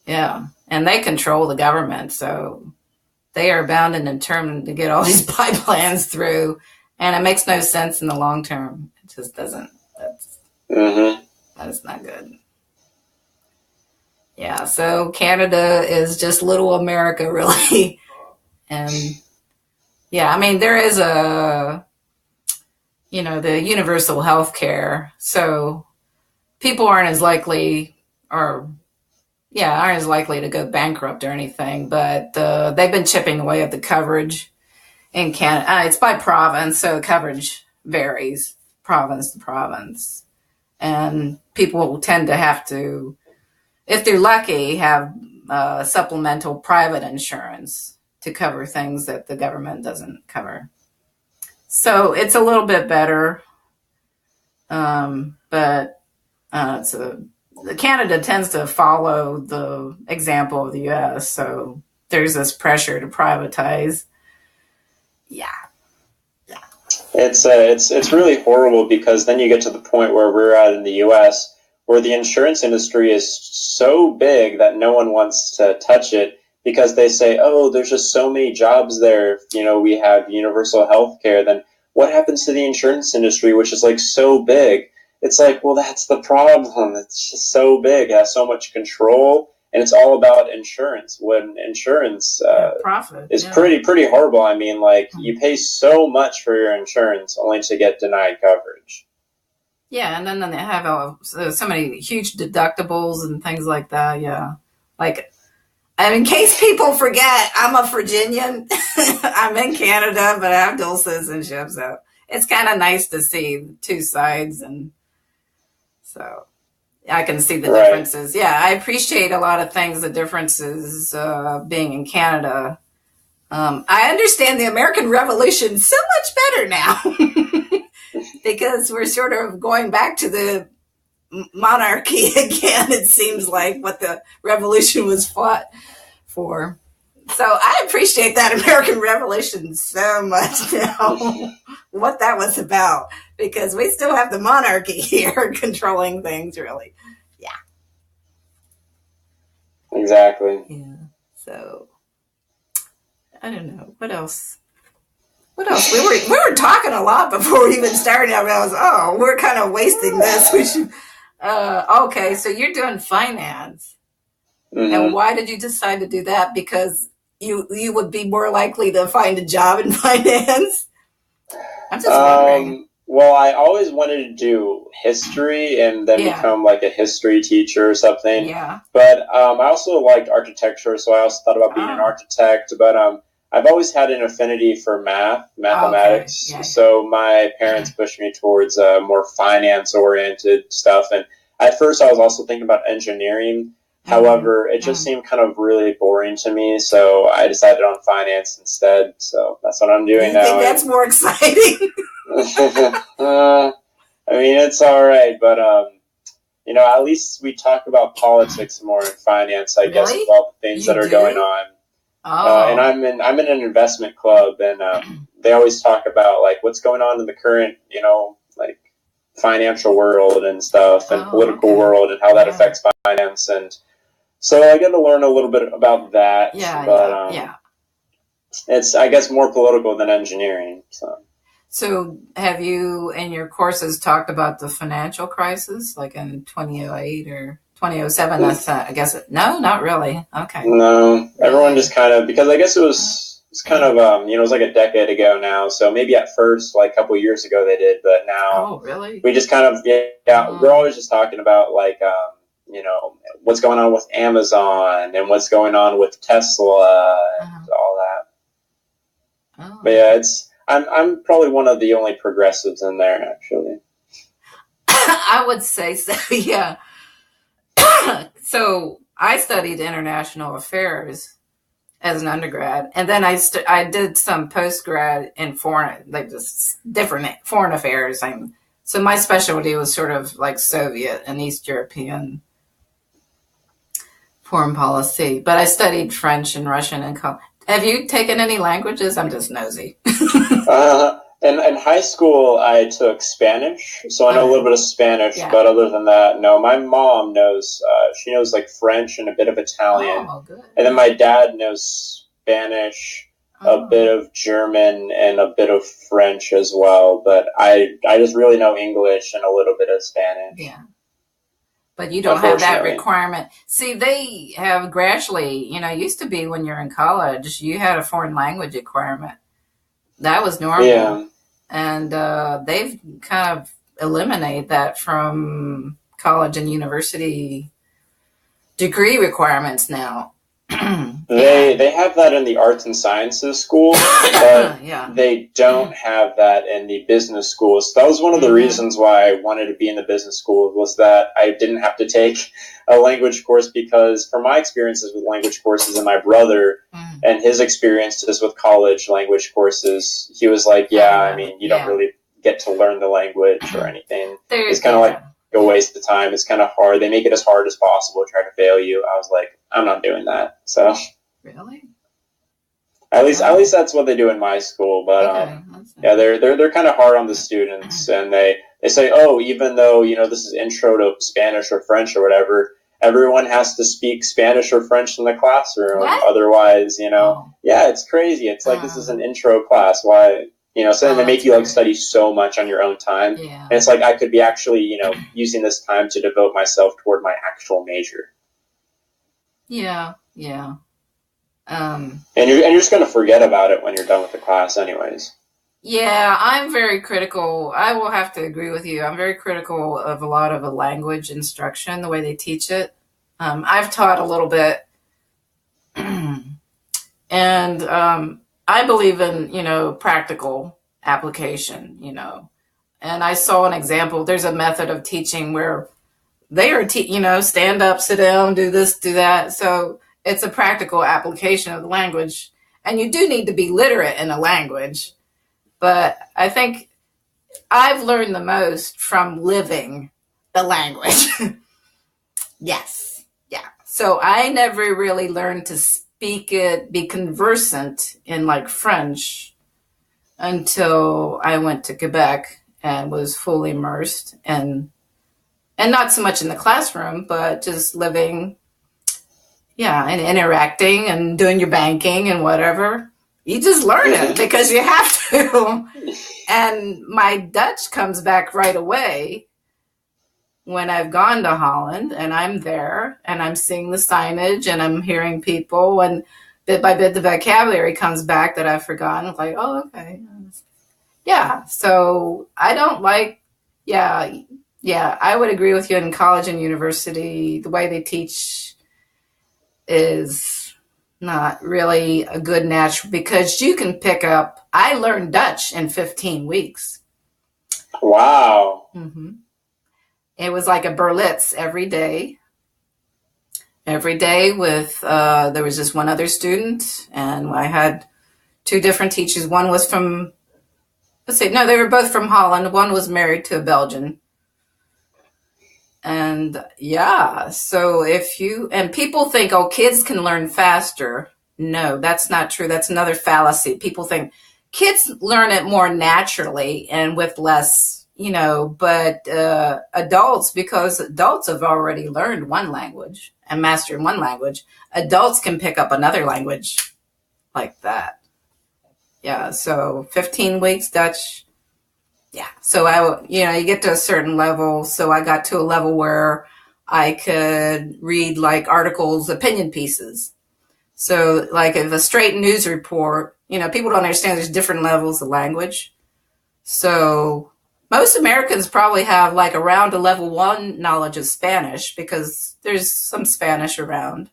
Yeah, and they control the government, so they are bound and determined to get all these pipelines through, and it makes no sense in the long term. It just doesn't. That's not good. Yeah, so Canada is just little America, really. And I mean, there is the universal health care, so people aren't as likely to go bankrupt or anything, but they've been chipping away at the coverage in Canada. It's by province, so coverage varies province to province. And people tend to have to, if they're lucky, have supplemental private insurance to cover things that the government doesn't cover. So it's a little bit better, but Canada tends to follow the example of the U.S., so there's this pressure to privatize. Yeah. It's really horrible because then you get to the point where we're at in the U.S. where the insurance industry is so big that no one wants to touch it because they say, oh, there's just so many jobs there. We have universal health care. Then what happens to the insurance industry, which is like so big? It's like, well, that's the problem. It's just so big, it has so much control, and it's all about insurance. When insurance profit is pretty horrible. I mean, like you pay so much for your insurance only to get denied coverage. Yeah, and then they have so many huge deductibles and things like that. Yeah, like in case people forget, I'm a Virginian. I'm in Canada, but I have dual citizenship, so it's kind of nice to see two sides, and so I can see the differences. Yeah, I appreciate a lot of things, the differences being in Canada. I understand the American Revolution so much better now because we're sort of going back to the monarchy again. It seems like what the revolution was fought for. So I appreciate that American Revolution so much now, what that was about, because we still have the monarchy here controlling things, really. Yeah. Exactly. Yeah. So I don't know. What else? We were talking a lot before we even started. I realized, we're kind of wasting this. We should. Okay, so you're doing finance. Mm-hmm. And why did you decide to do that? Because you would be more likely to find a job in finance? I'm just wondering. Well, I always wanted to do history and then Yeah, become like a history teacher or something. yeah. But I also liked architecture, so I also thought about being an Oh, architect. But I've always had an affinity for okay. mathematics. Yeah. So my parents pushed me towards more finance-oriented stuff. And at first, I was also thinking about engineering. Mm-hmm. However, it just Mm. seemed kind of really boring to me, so I decided on finance instead. So that's what I'm Do doing you think now. that's more exciting? I mean, it's all right, but at least we talk about politics more in finance, I guess, with Really? all the things You that are going do? on. And Oh. I'm in an investment club, and they always talk about like what's going on in the current, like financial world and stuff, and Oh, political okay. world, and how that Yeah. affects finance. And so I get to learn a little bit about that, Yeah, but yeah, yeah. it's I guess more political than engineering. So. So, have you in your courses talked about the financial crisis, like in 2008 or 2007? That's, I guess, no, not really. Okay. No, everyone Really? just kind of because I guess it's kind of it was like a decade ago now. So maybe at first, like a couple years ago, they did, but now Oh, really? we just kind of we're Oh, always just talking about like what's going on with Amazon and what's going on with Tesla uh-huh. and all that. But Oh. yeah, I'm probably one of the only progressives in there actually. I would say so, yeah. So, I studied international affairs as an undergrad, and then I did some post grad in foreign, like just different foreign affairs. So my specialty was sort of like Soviet and East European foreign policy, but I studied French and Russian in college. Have you taken any languages? I'm just nosy. In high school, I took Spanish, so I know a little Okay. bit of Spanish. Yeah. But other than that, no. My mom knows. She knows like French and a bit of Italian, Oh, good. and then my dad knows Spanish, a bit Oh, of German, and a bit of French as well. But I just really know English and a little bit of Spanish, yeah. But you don't have that unfortunately. requirement. See, they have gradually, used to be when you're in college, you had a foreign language requirement. That was normal. Yeah. And they've kind of eliminated that from college and university degree requirements now. They Yeah. they have that in the arts and sciences schools, but Yeah. they don't have that in the business schools. That was one of the Mm-hmm. reasons why I wanted to be in the business school was that I didn't have to take a language course because from my experiences with language courses and my brother Mm. and his experiences with college language courses, he was like, yeah, I mean, you don't Yeah. really get to learn the language or anything. It's kind of like Yeah. a waste of time. It's kind of hard. They make it as hard as possible, try to fail you. I was like, I'm not doing that. So Really? at least Oh, that's what they do in my school. But okay. That's yeah, nice. they're kind of hard on the students, and they say, oh, even though this is intro to Spanish or French or whatever, everyone has to speak Spanish or French in the classroom. What? Otherwise, Oh, yeah, it's crazy. It's like this is an um, intro class. Why? So then oh, they make that's you like weird. study so much on your own time. Yeah. And it's like I could be actually, using this time to devote myself toward my actual major. Yeah. Yeah. Um, And you're just gonna forget about it when you're done with the class, anyways. Yeah, I'm very critical. I will have to agree with you. I'm very critical of a lot of the language instruction, the way they teach it. I've taught a little bit, and I believe in practical application. And I saw an example. There's a method of teaching where they are, stand up, sit down, do this, do that. So it's a practical application of the language, and you do need to be literate in a language. But I think I've learned the most from living the language. Yes. Yeah. So I never really learned to speak it, be conversant in like French until I went to Quebec and was fully immersed and not so much in the classroom, but just living, yeah, and interacting and doing your banking and whatever. You just learn it because you have to. And my Dutch comes back right away when I've gone to Holland and I'm there and I'm seeing the signage and I'm hearing people and bit by bit the vocabulary comes back that I've forgotten. It's like, oh, okay. Yeah. So I don't like, yeah, yeah, I would agree with you. In college and university, the way they teach is not really a good natural, because you can pick up, I learned Dutch in 15 weeks. Wow. hmm It was like a Berlitz every day with, there was just one other student, and I had two different teachers. One was from, let's see, no, they were both from Holland. One was married to a Belgian. And yeah, so if you, and people think, oh, kids can learn faster. No, that's not true. That's another fallacy. People think kids learn it more naturally and with less, but adults, because adults have already learned one language and mastered one language, adults can pick up another language like that. Yeah, so 15 weeks Dutch. Yeah. So you get to a certain level. So I got to a level where I could read like articles, opinion pieces. So like if a straight news report, people don't understand there's different levels of language. So most Americans probably have like around a level 1 knowledge of Spanish, because there's some Spanish around.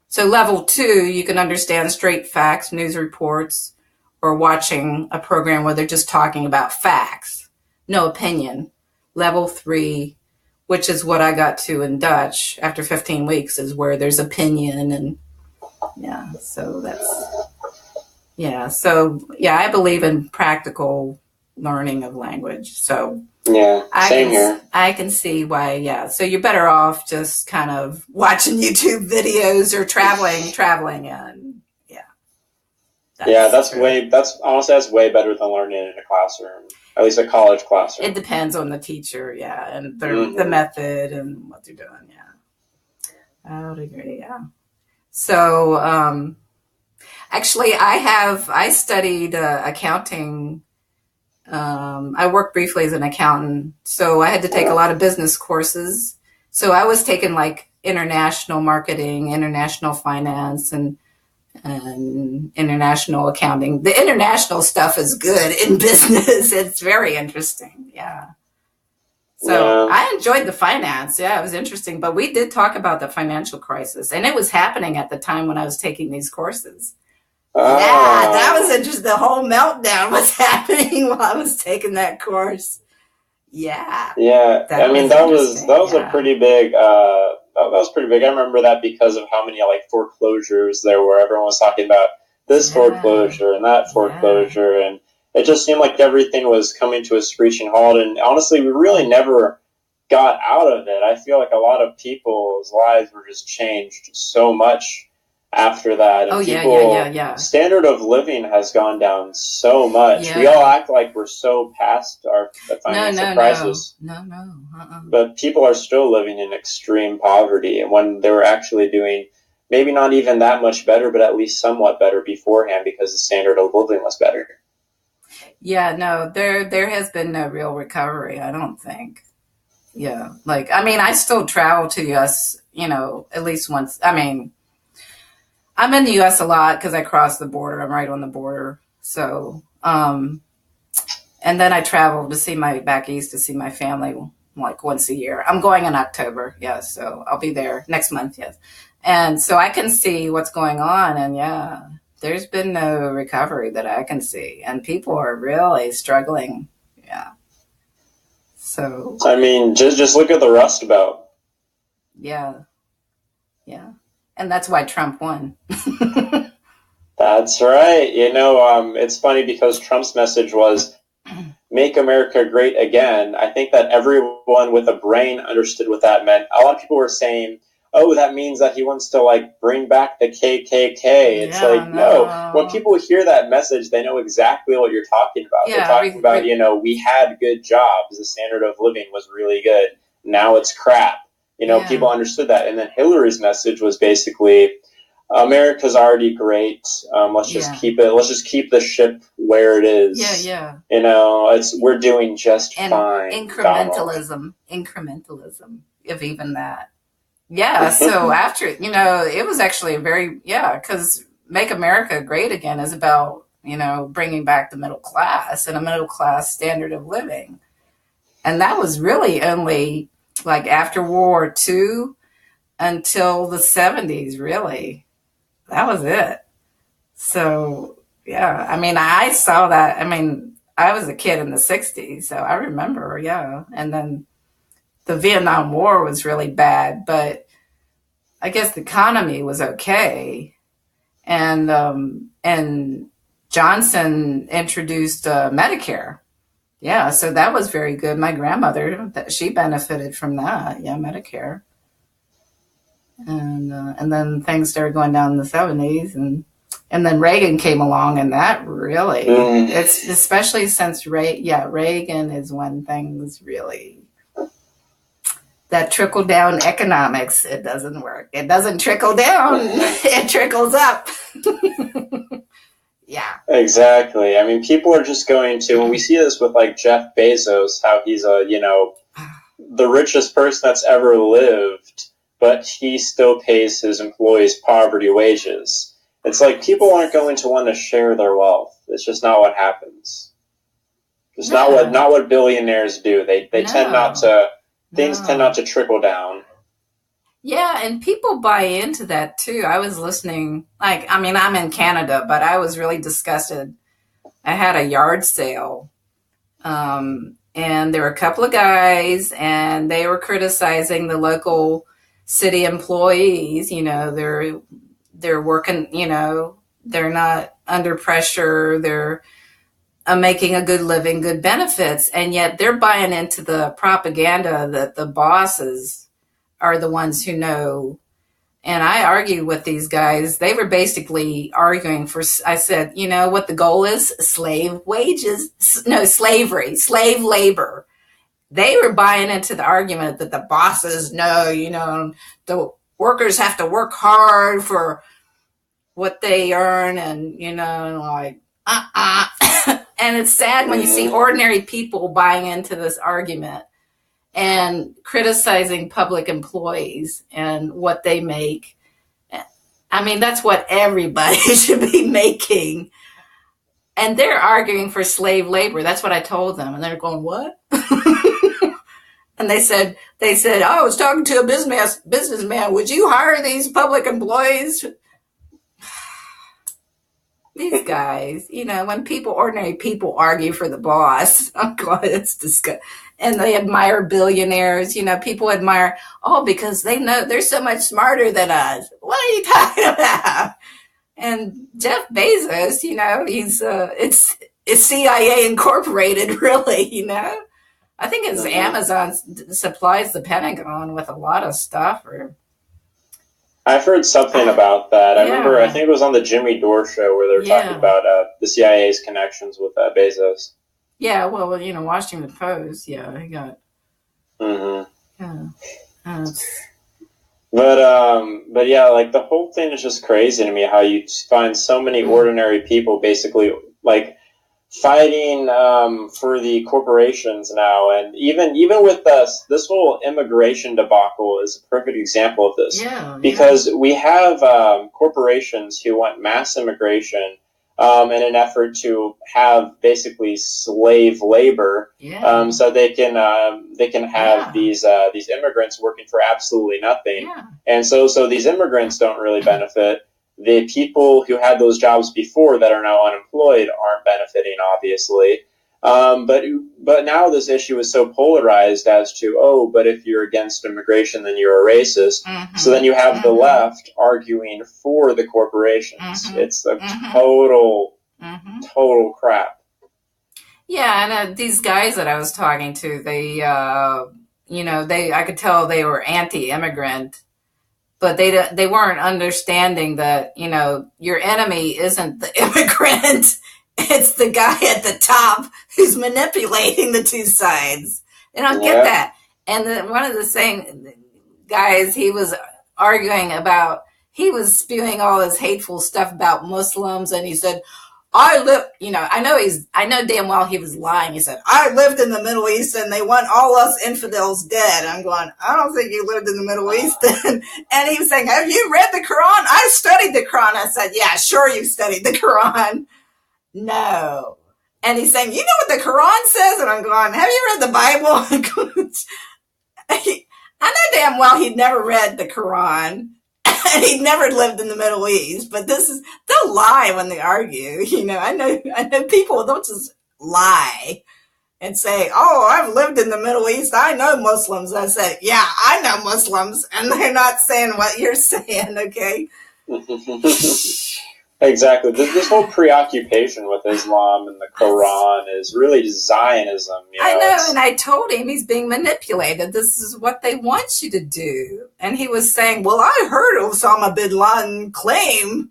So level 2, you can understand straight facts, news reports, or watching a program where they're just talking about facts, no opinion. Level 3, which is what I got to in Dutch after 15 weeks, is where there's opinion. And yeah, so I believe in practical learning of language. So yeah, same here. I can see why. Yeah, so you're better off just kind of watching YouTube videos or traveling, and that's way better than learning in a classroom, at least a college classroom. It depends on the teacher, and the method and what they're doing. Yeah, I would agree. Yeah. So actually, I studied accounting. I worked briefly as an accountant, so I had to take a lot of business courses. So I was taking like international marketing, international finance, and international accounting. The international stuff is good in business. It's very interesting. Yeah. So I enjoyed the finance. Yeah, it was interesting. But we did talk about the financial crisis, and it was happening at the time when I was taking these courses. Yeah, that was interesting. The whole meltdown was happening while I was taking that course. Yeah. Yeah. That was a pretty big. That was pretty big. I remember that because of how many like foreclosures there were. Everyone was talking about this foreclosure and that foreclosure, and it just seemed like everything was coming to a screeching halt. And honestly, we really never got out of it. I feel like a lot of people's lives were just changed so much after that. And standard of living has gone down so much. Yeah. We all act like we're so past the financial crisis. No. But people are still living in extreme poverty, and when they were actually doing maybe not even that much better, but at least somewhat better beforehand, because the standard of living was better. Yeah, no, there has been no real recovery, I don't think. Yeah, like, I mean, I still travel to the US, at least once. I mean, I'm in the U.S. a lot because I cross the border. I'm right on the border. So, and then I travel back east to see my family like once a year. I'm going in October. Yeah. So I'll be there next month. Yes. And so I can see what's going on. And yeah, there's been no recovery that I can see. And people are really struggling. Yeah. So. I mean, just look at the Rust Belt. Yeah. Yeah. And that's why Trump won. That's right. It's funny because Trump's message was "Make America Great Again." I think that everyone with a brain understood what that meant. A lot of people were saying, "Oh, that means that he wants to like bring back the KKK." It's no. When people hear that message, they know exactly what you're talking about. Yeah, they're talking about, we had good jobs. The standard of living was really good. Now it's crap. People understood that. And then Hillary's message was basically, America's already great. Let's just keep it. Let's just keep the ship where it is. Yeah. We're doing just fine. Incrementalism, if even that. Yeah. So after, it was actually because Make America Great Again is about bringing back the middle class and a middle class standard of living. And that was really only like after World War II until the 70s, really. That was it. So, yeah, I mean, I saw that. I mean, I was a kid in the 60s, so I remember, yeah. And then the Vietnam War was really bad, but I guess the economy was okay. And Johnson introduced Medicare. Yeah, so that was very good. My grandmother, she benefited from that. Yeah, Medicare. And then things started going down in the 70s, and then Reagan came along, and that really, it's especially since Reagan is when things really, that trickle down economics, it doesn't work. It doesn't trickle down, it trickles up. Yeah. Exactly. I mean, people are just going to, and we see this with like Jeff Bezos, how he's the richest person that's ever lived, but he still pays his employees poverty wages. It's like people aren't going to want to share their wealth. It's just not what happens. It's not what billionaires do. They tend not to, things tend not to trickle down. Yeah, and people buy into that too. I was listening, I'm in Canada, but I was really disgusted. I had a yard sale, and there were a couple of guys, and they were criticizing the local city employees. They're working, they're not under pressure. They're making a good living, good benefits, and yet they're buying into the propaganda that the bosses are the ones who know. And I argued with these guys. They were basically arguing for, I said, what the goal is? Slave wages? No, slavery, slave labor. They were buying into the argument that the bosses know, the workers have to work hard for what they earn, and, And it's sad when you see ordinary people buying into this argument and criticizing public employees and what they make. I mean, that's what everybody should be making. And they're arguing for slave labor. That's what I told them. And they're going, what? And they said, I was talking to a businessman. Would you hire these public employees? These guys, when ordinary people argue for the boss, oh God, it's disgusting. And they admire billionaires, people admire, because they know they're so much smarter than us. What are you talking about? And Jeff Bezos, it's CIA Incorporated, really, I think it's Amazon supplies the Pentagon with a lot of stuff. I've heard something about that. I remember, I think it was on the Jimmy Dore show where they were talking about the CIA's connections with Bezos. Yeah, well, Washington Post, he got. Mm-hmm. Yeah. But yeah, like the whole thing is just crazy to me. How you find so many ordinary people basically like fighting for the corporations now, and even with us, this whole immigration debacle is a perfect example of this. Because we have corporations who want mass immigration in an effort to have basically slave labor, so they can have these immigrants working for absolutely nothing, and so these immigrants don't really benefit. The people who had those jobs before that are now unemployed aren't benefiting, obviously. But now this issue is so polarized as to, but if you're against immigration, then you're a racist. Mm-hmm. So then you have the left arguing for the corporations. Mm-hmm. It's a total crap. Yeah, and these guys that I was talking to, they, I could tell they were anti-immigrant. But they weren't understanding that, your enemy isn't the immigrant. It's the guy at the top who's manipulating the two sides. They don't get that. And one of the same guys, he was arguing about, he was spewing all this hateful stuff about Muslims. And he said, I know damn well he was lying. He said, I lived in the Middle East and they want all us infidels dead. I'm going, I don't think you lived in the Middle East then. And he was saying, have you read the Quran? I studied the Quran. I said, yeah, sure you studied the Quran. No. And he's saying, you know what the Quran says? And I'm going, have you read the Bible? I know damn well he'd never read the Quran and he'd never lived in the Middle East, but they'll lie when they argue. I know people, they'll just lie and say, oh, I've lived in the Middle East. I know Muslims. I said, yeah, I know Muslims. And they're not saying what you're saying, okay? Exactly. This whole preoccupation with Islam and the Quran is really Zionism. I know, and I told him he's being manipulated. This is what they want you to do. And he was saying, well, I heard Osama bin Laden claim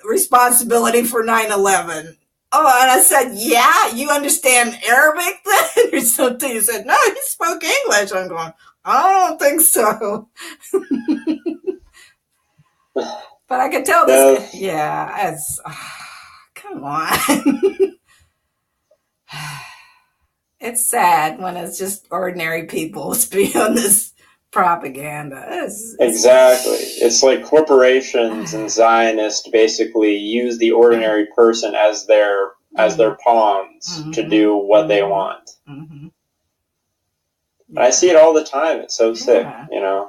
responsibility for 9/11. Oh, and I said, yeah, you understand Arabic then? Or something. He said, no, he spoke English. I'm going, I don't think so. But I could tell this. Yeah, come on. It's sad when it's just ordinary people spewing this propaganda. Exactly. It's like corporations and Zionists basically use the ordinary person as their pawns to do what they want. Mm-hmm. I see it all the time. It's so sick. A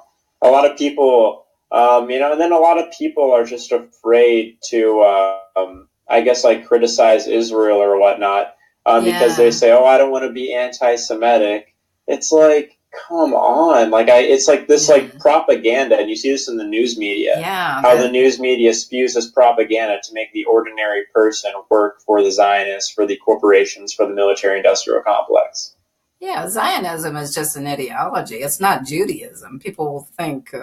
lot of people, and then a lot of people are just afraid to, I guess, like criticize Israel or whatnot, because they say, "Oh, I don't want to be anti-Semitic." It's like, come on! It's like this like propaganda, and you see this in the news media. Yeah, how the news media spews this propaganda to make the ordinary person work for the Zionists, for the corporations, for the military-industrial complex. Yeah, Zionism is just an ideology. It's not Judaism. People think,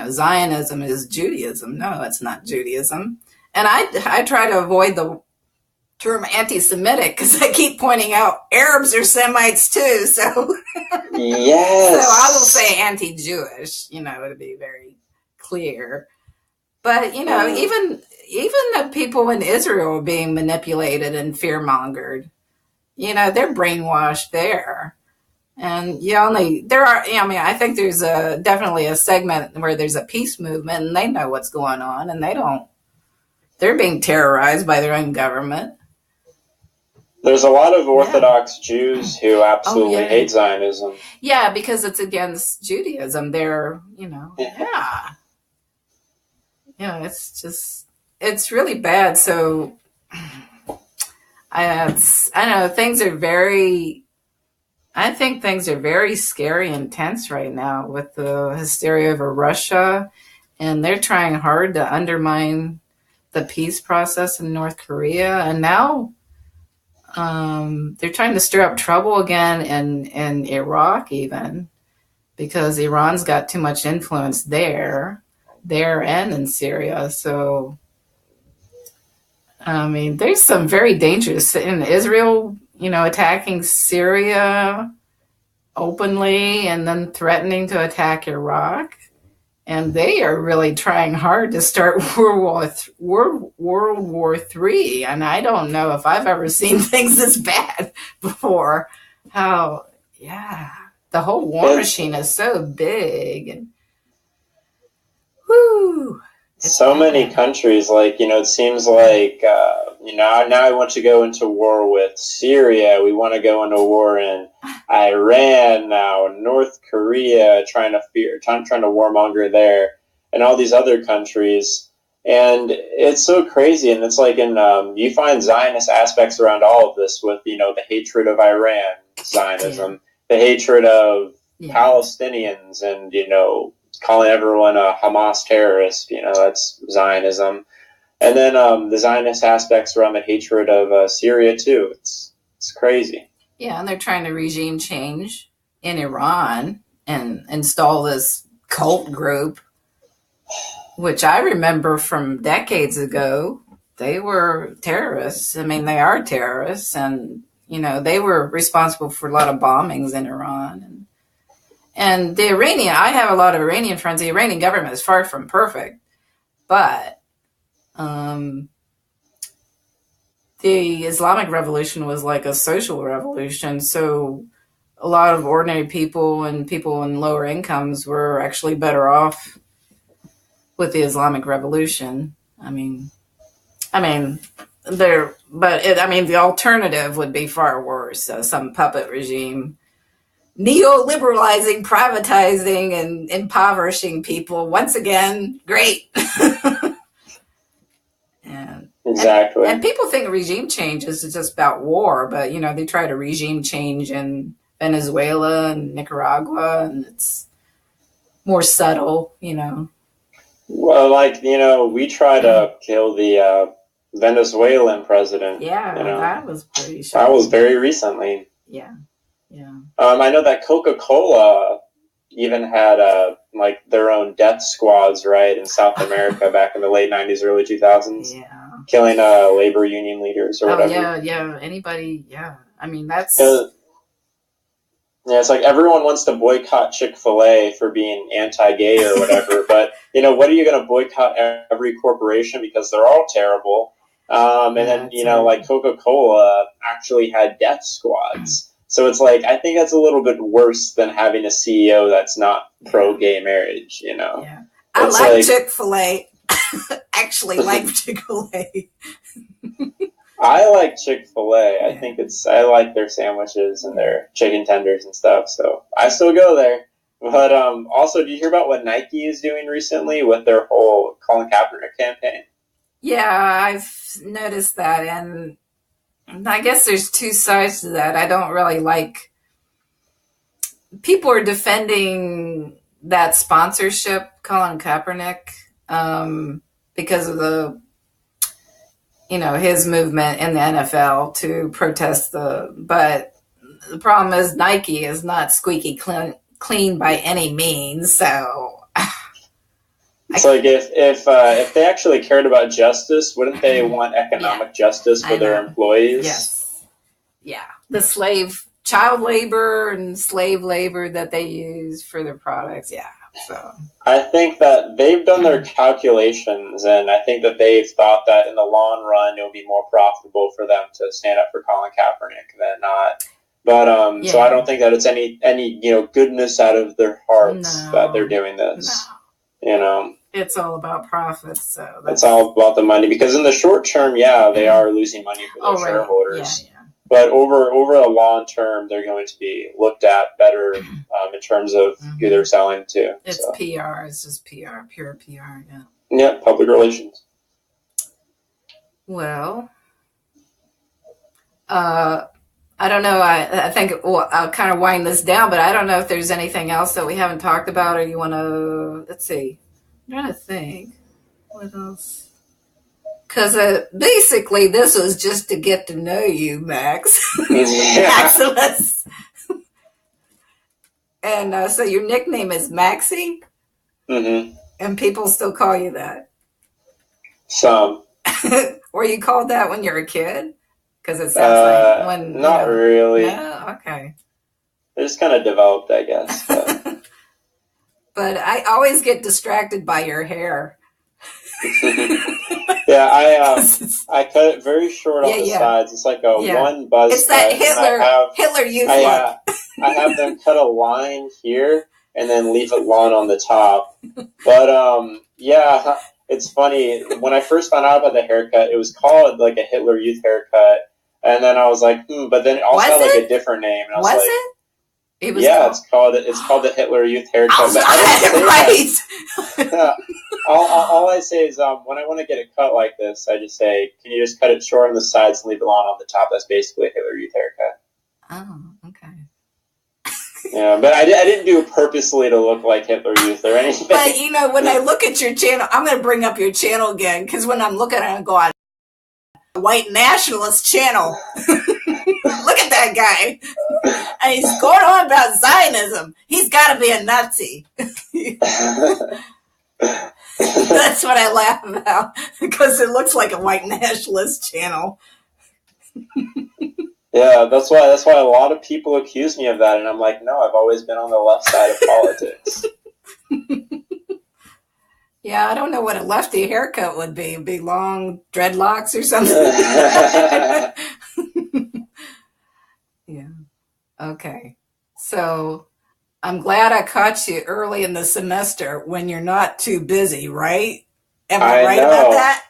Zionism is Judaism. No, it's not Judaism. And I try to avoid the term anti-Semitic because I keep pointing out Arabs are Semites too. So, yes. So I will say anti-Jewish, to be very clear. But, even the people in Israel are being manipulated and fear-mongered. They're brainwashed there. And I think there's definitely a segment where there's a peace movement and they know what's going on and they're being terrorized by their own government. There's a lot of Orthodox Jews who absolutely hate Zionism. Yeah, because it's against Judaism. They're, it's really bad. So I know I think things are very scary and tense right now with the hysteria over Russia, and they're trying hard to undermine the peace process in North Korea, and now they're trying to stir up trouble again in Iraq, even because Iran's got too much influence there and in Syria. So, there's some very dangerous in Israel, attacking Syria openly and then threatening to attack Iraq. And they are really trying hard to start World War III. And I don't know if I've ever seen things this bad before. The whole war machine is so big. And so many countries, it seems like, now I want to go into war with Syria. We want to go into war in Iran now, North Korea, trying to warmonger there, and all these other countries. And it's so crazy. And it's like you find Zionist aspects around all of this with, the hatred of Iran, Zionism, the hatred of Palestinians, and, calling everyone a Hamas terrorist, that's Zionism. And then the Zionist aspects around the hatred of Syria, too. It's crazy. Yeah, and they're trying to regime change in Iran and install this cult group, which I remember from decades ago. They were terrorists. They are terrorists. And, they were responsible for a lot of bombings in Iran. And the I have a lot of Iranian friends. The Iranian government is far from perfect, but the Islamic Revolution was like a social revolution. So a lot of ordinary people and people in lower incomes were actually better off with the Islamic Revolution. I mean, the alternative would be far worse. So some puppet regime, neoliberalizing, privatizing, and impoverishing people. Once again, great. and, Exactly. and people think regime change is just about war, but they try to regime change in Venezuela and Nicaragua, and it's more subtle. Well, like, we try to kill the Venezuelan president. Yeah, that was pretty That shocking. was very recently. Yeah. I know that Coca-Cola even had like their own death squads, right, in South America back in the late 90s, early 2000s, killing labor union leaders or whatever. Yeah. Anybody, yeah. I mean, that's... Yeah, it's like everyone wants to boycott Chick-fil-A for being anti-gay or whatever, but, what are you going to boycott every corporation because they're all terrible? And then, like Coca-Cola actually had death squads. So it's like, I think that's a little bit worse than having a CEO that's not pro-gay marriage, Yeah. I like Chick-fil-A. Actually like Chick-fil-A. I like Chick-fil-A. I like their sandwiches and their chicken tenders and stuff, so I still go there. But also, did you hear about what Nike is doing recently with their whole Colin Kaepernick campaign? Yeah, I've noticed that, and I guess there's two sides to that. I don't really like... People are defending that sponsorship, Colin Kaepernick, because of the... his movement in the NFL to protest but the problem is Nike is not squeaky clean by any means. So it's like if they actually cared about justice, wouldn't they want economic justice for their employees? Yes. Yeah. The child labor and slave labor that they use for their products. Yeah. So I think that they've done their calculations, and I think that they've thought that in the long run it will be more profitable for them to stand up for Colin Kaepernick than not. But so I don't think that it's any goodness out of their hearts that they're doing this. No. It's all about profits. So it's all about the money, because in the short term, they are losing money for their shareholders. Yeah. But over a long term, they're going to be looked at better in terms of who they're selling to. It's PR. It's just PR, pure PR. Yeah. Yeah, public relations. Well, I don't know. I think I'll kind of wind this down, but I don't know if there's anything else that we haven't talked about, or you want to. Let's see. I'm trying to think. What else? Because basically, this was just to get to know you, Max. Maximus. And so your nickname is Maxie? Mm-hmm. And people still call you that? Some. Were you called that when you were a kid? Because it sounds like when... Not really. No? Okay. It just kind of developed, I guess. But, but I always get distracted by your hair. Yeah, I cut it very short on the sides. It's like a one buzz. It's that Hitler youth look. I have them cut a line here and then leave it long on the top. But it's funny. When I first found out about the haircut, it was called like a Hitler Youth haircut, and then I was like, but then it also had like a different name. And I was like, it? It was it's called the Hitler Youth haircut. All I say is when I want to get it cut like this, I just say, can you just cut it short on the sides and leave it long on the top? That's basically a Hitler Youth haircut. Oh, okay. Yeah, but I didn't do it purposely to look like Hitler Youth or anything. But when I look at your channel, I'm going to bring up your channel again, because when I'm looking at it, I'm going, white nationalist channel. Look at that guy. And he's going on about Zionism. He's got to be a Nazi. That's what I laugh about, because it looks like a white nationalist channel. Yeah, that's why a lot of people accuse me of that, and I'm like, no, I've always been on the left side of politics. Yeah, I don't know what a lefty haircut would be. It'd be long dreadlocks or something. Yeah. Okay. So I'm glad I caught you early in the semester when you're not too busy, right? Am I right about that?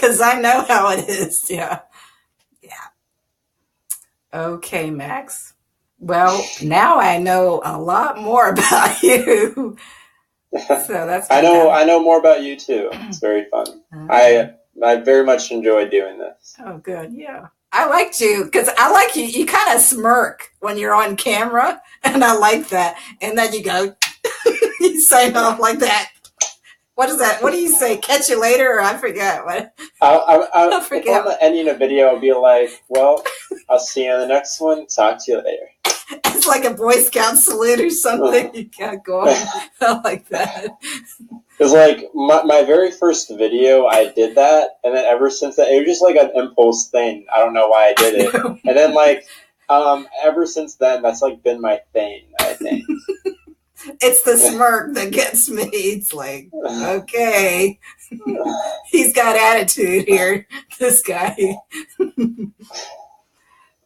because I know how it is. Yeah. Yeah. Okay, Max. Well, now I know a lot more about you. So that's fantastic. I know more about you too. It's very fun. I very much enjoy doing this. Oh, good. Yeah. I liked you because I like you. You kind of smirk when you're on camera, and I like that. And then you go, you sign off like that. What is that? What do you say? Catch you later, or I forget what. I forget. If I'm ending a video, I'll be like, "Well, I'll see you in the next one. Talk to you later." It's like a Boy Scout salute or something. You can't go on like that. It's like my very first video, I did that, and then ever since that, it was just like an impulse thing. I don't know why I did it, and then like ever since then, that's like been my thing. I think it's the smirk that gets me. It's like, okay, he's got attitude here. This guy.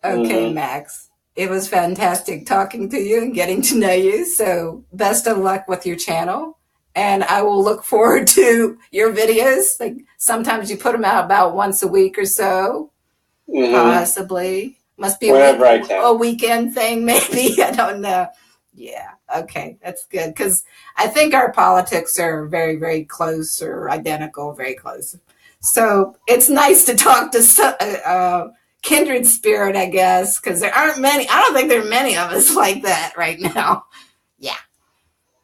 Okay, Max. It was fantastic talking to you and getting to know you. So best of luck with your channel. And I will look forward to your videos. Like sometimes you put them out about once a week or so, possibly. Must be a weekend thing, maybe. I don't know. Yeah. Okay. That's good. Because I think our politics are very, very close or identical, very close. So it's nice to talk to kindred spirit, I guess, because there aren't many. I don't think there are many of us like that right now. Yeah.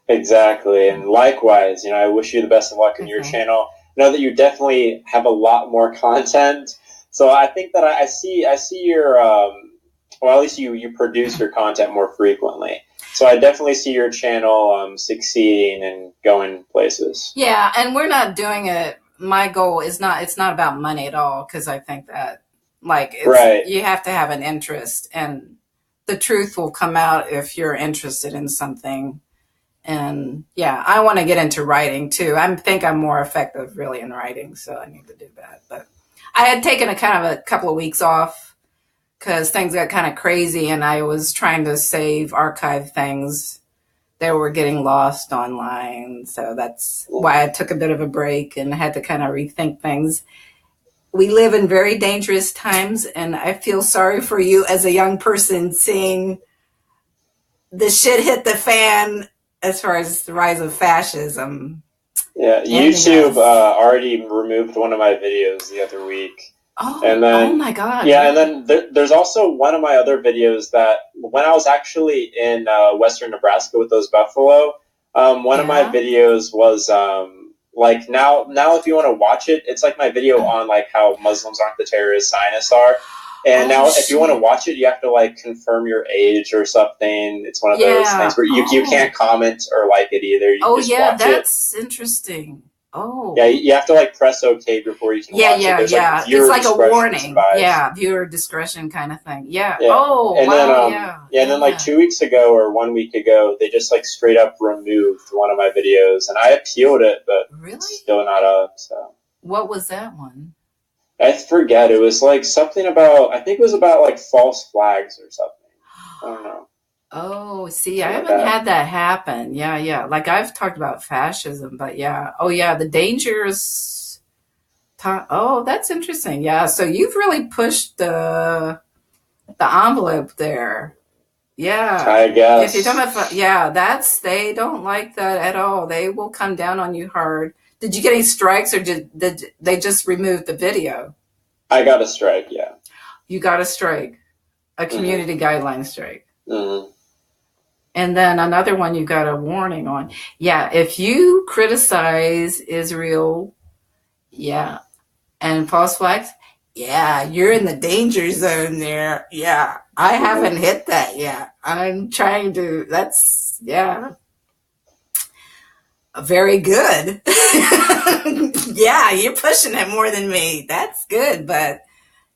Exactly. And likewise, I wish you the best of luck in your channel. I know that you definitely have a lot more content. So I think that I see your, well, at least you produce your content more frequently. So I definitely see your channel succeeding and going places. Yeah. And we're not doing it. My goal is it's not about money at all. Cause I think that you have to have an interest, and the truth will come out if you're interested in something. And yeah, I want to get into writing too. I think I'm more effective really in writing, so I need to do that. But I had taken a couple of weeks off because things got kind of crazy, and I was trying to archive things that were getting lost online. So that's why I took a bit of a break and had to kind of rethink things. We live in very dangerous times, and I feel sorry for you as a young person seeing the shit hit the fan as far as the rise of fascism. Yeah, YouTube already removed one of my videos the other week. Oh my God. Yeah, and then there's also one of my other videos that when I was actually in western Nebraska with those buffalo, one of my videos was like now if you want to watch it, it's like my video on like how Muslims aren't the terrorists Zionists are. And now, if you want to watch it, you have to like confirm your age or something. It's one of those things where you can't comment or like it either. You just watch that's interesting. Oh, yeah, you have to like press OK before you can watch it. There's, like, it's like a warning. Yeah, viewer discretion kind of thing. Yeah. Oh, and then and then like 2 weeks ago or 1 week ago, they just like straight up removed one of my videos, and I appealed it, but it's still not up. So what was that one? I forget. It was like something about, I think it was about like false flags or something. I don't know. Oh, see, I haven't had that happen. Yeah. Like I've talked about fascism, but yeah. Oh, yeah. The dangerous time. Oh, that's interesting. Yeah. So you've really pushed the envelope there. Yeah. I guess. If you don't have, they don't like that at all. They will come down on you hard. Did you get any strikes, or did they just remove the video? I got a strike, yeah. You got a strike, a community guideline strike. Mm-hmm. And then another one you got a warning on. Yeah, if you criticize Israel, and false flags, you're in the danger zone there. Yeah, I haven't hit that yet. I'm trying to, very good. Yeah, you're pushing it more than me. That's good, but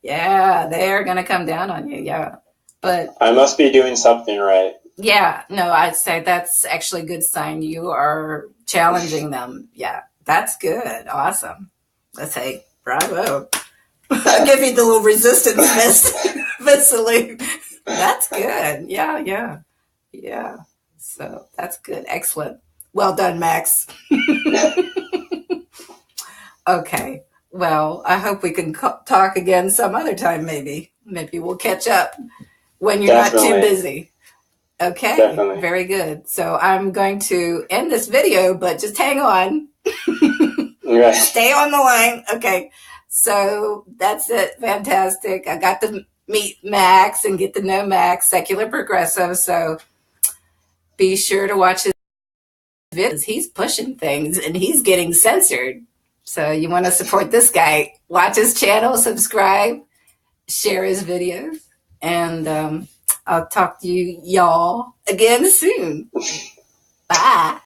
they're going to come down on you. Yeah. But I must be doing something right. Yeah, no, I'd say that's actually a good sign. You are challenging them. Yeah, that's good. Awesome. Let's say bravo. I'll give you the little resistance fist salute. That's good. Yeah. So that's good. Excellent. Well done, Max. Okay. Well, I hope we can talk again some other time, maybe. Maybe we'll catch up when you're not too Definitely. busy. Okay, Definitely. very good. So I'm going to end this video, but just hang on. Right. Stay on the line. Okay. So that's it. Fantastic. I got to meet Max and get to know Max, secular progressive. So be sure to watch his videos. He's pushing things and he's getting censored. So you want to support this guy. Watch his channel, subscribe, share his videos, and I'll talk to you y'all again soon. Bye.